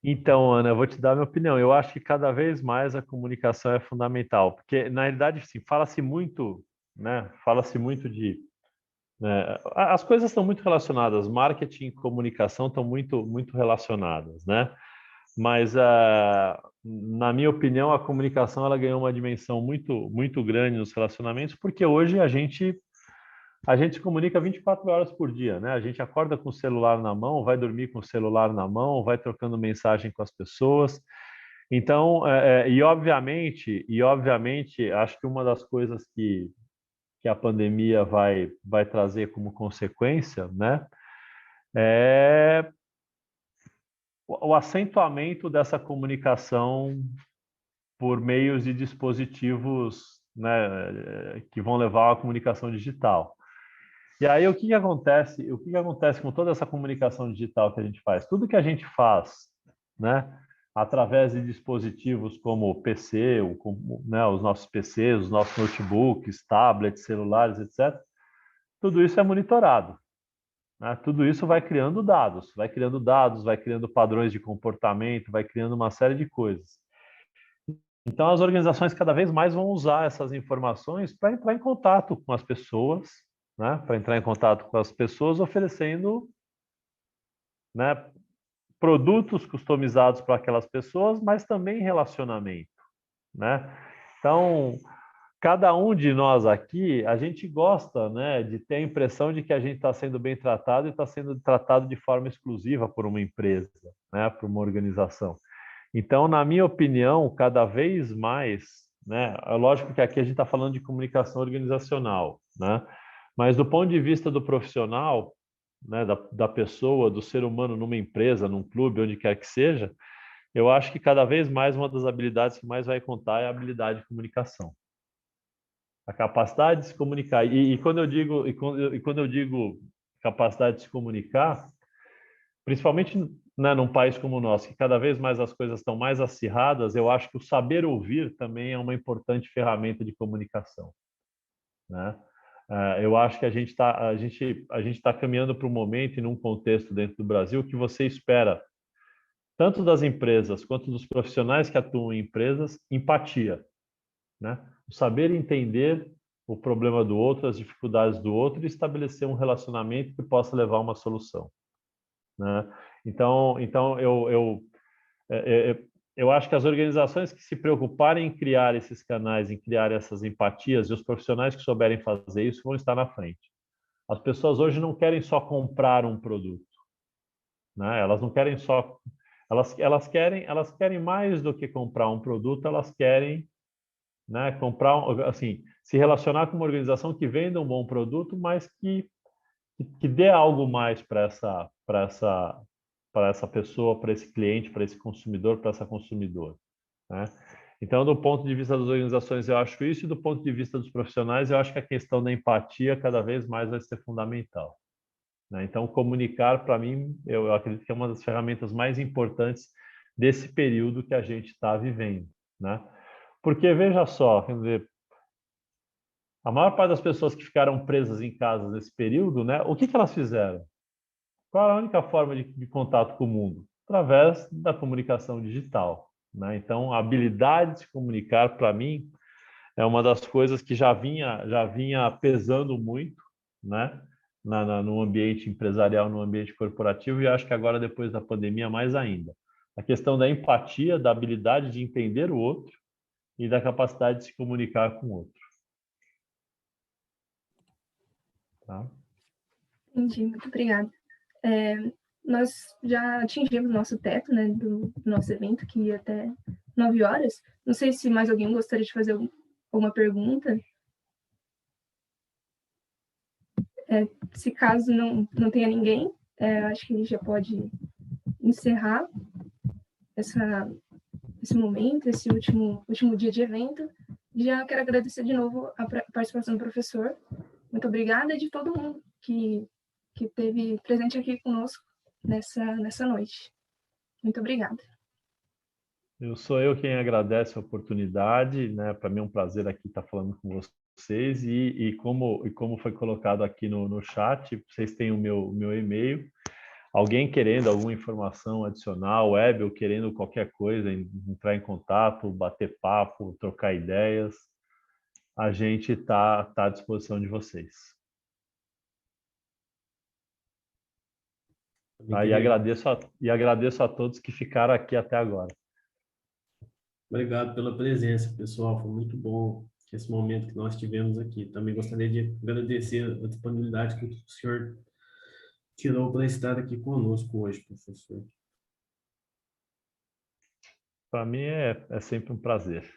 Então, Ana, eu vou te dar a minha opinião. Eu acho que cada vez mais a comunicação é fundamental, porque na realidade, sim, fala-se muito, né? Fala-se muito de, né? As coisas estão muito relacionadas, marketing e comunicação estão muito relacionadas, né? Mas na minha opinião, a comunicação ela ganhou uma dimensão muito grande nos relacionamentos, porque hoje a gente se comunica 24 horas por dia, né? A gente acorda com o celular na mão, vai dormir com o celular na mão, vai trocando mensagem com as pessoas. Então, e obviamente, acho que uma das coisas que a pandemia vai trazer como consequência, né, é o acentuamento dessa comunicação por meios de dispositivos né, que vão levar à comunicação digital. E aí o que acontece? O que acontece com toda essa comunicação digital que a gente faz? Tudo que a gente faz, né, através de dispositivos como o PC, né, os nossos PCs, os nossos notebooks, tablets, celulares, etc. Tudo isso é monitorado, né? Tudo isso vai criando dados, vai criando padrões de comportamento, vai criando uma série de coisas. Então, as organizações cada vez mais vão usar essas informações para entrar em contato com as pessoas, né? Para entrar em contato com as pessoas oferecendo, né, produtos customizados para aquelas pessoas, mas também relacionamento, né? Então, cada um de nós aqui, a gente gosta, né, de ter a impressão de que a gente está sendo bem tratado e está sendo tratado de forma exclusiva por uma empresa, né, por uma organização. Então, na minha opinião, cada vez mais, né, é lógico que aqui a gente está falando de comunicação organizacional, né, mas do ponto de vista do profissional, né, da pessoa, do ser humano numa empresa, num clube, onde quer que seja, eu acho que cada vez mais uma das habilidades que mais vai contar é a habilidade de comunicação. A capacidade de se comunicar. E quando eu digo capacidade de se comunicar, principalmente, né, num país como o nosso, que cada vez mais as coisas estão mais acirradas, eu acho que o saber ouvir também é uma importante ferramenta de comunicação, né? Eu acho que a gente está caminhando para um momento e num contexto dentro do Brasil que você espera, tanto das empresas quanto dos profissionais que atuam em empresas, empatia, né? O saber entender o problema do outro, as dificuldades do outro e estabelecer um relacionamento que possa levar a uma solução, né? Então eu acho que as organizações que se preocuparem em criar esses canais, em criar essas empatias, e os profissionais que souberem fazer isso vão estar na frente. As pessoas hoje não querem só comprar um produto, né? Elas não querem só, elas querem mais do que comprar um produto, elas querem, né, assim, se relacionar com uma organização que venda um bom produto, mas que dê algo mais para essa pessoa, para esse cliente, para esse consumidor, para essa consumidora, né? Então, do ponto de vista das organizações, eu acho isso, e do ponto de vista dos profissionais, eu acho que a questão da empatia cada vez mais vai ser fundamental, né? Então, comunicar, para mim, eu acredito que é uma das ferramentas mais importantes desse período que a gente está vivendo, né? Porque, veja só, quer dizer, a maior parte das pessoas que ficaram presas em casa nesse período, né, o que elas fizeram? Qual a única forma de contato com o mundo? Através da comunicação digital, né? Então, a habilidade de se comunicar, para mim, é uma das coisas que já vinha pesando muito, né, no ambiente empresarial, no ambiente corporativo, e acho que agora, depois da pandemia, mais ainda. A questão da empatia, da habilidade de entender o outro e da capacidade de se comunicar com o outro. Tá? Entendi, muito obrigada. Nós já atingimos nosso teto, né, do nosso evento, que ia até 9 horas. Não sei se mais alguém gostaria de fazer alguma pergunta. Se caso não tenha ninguém, acho que a gente já pode encerrar esse momento, esse último dia de evento. Já quero agradecer de novo a participação do professor. Muito obrigada, e de todo mundo que esteve presente aqui conosco nessa noite. Muito obrigada. Sou eu quem agradece a oportunidade, né? Para mim é um prazer aqui estar falando com vocês, e como foi colocado aqui no chat, vocês têm o meu e-mail. Alguém querendo alguma informação adicional, web, ou querendo qualquer coisa, entrar em contato, bater papo, trocar ideias, a gente está à disposição de vocês. Tá? E agradeço a todos que ficaram aqui até agora. Obrigado pela presença, pessoal. Foi muito bom esse momento que nós tivemos aqui. Também gostaria de agradecer a disponibilidade que o senhor tirou para estar aqui conosco hoje, professor. Para mim é sempre um prazer.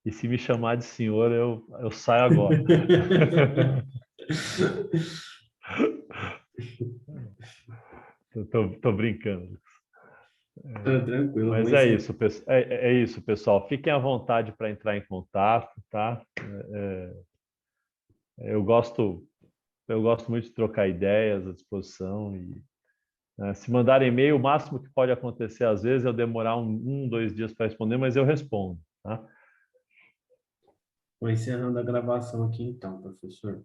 E se me chamar de senhor, eu saio agora. Tô brincando. Tá tranquilo. Mas é isso, é isso, pessoal. Fiquem à vontade para entrar em contato, tá? Eu gosto muito de trocar ideias à disposição e se mandar e-mail, o máximo que pode acontecer às vezes é eu demorar 2 dias para responder, mas eu respondo, tá? Vou encerrando a gravação aqui então, professor.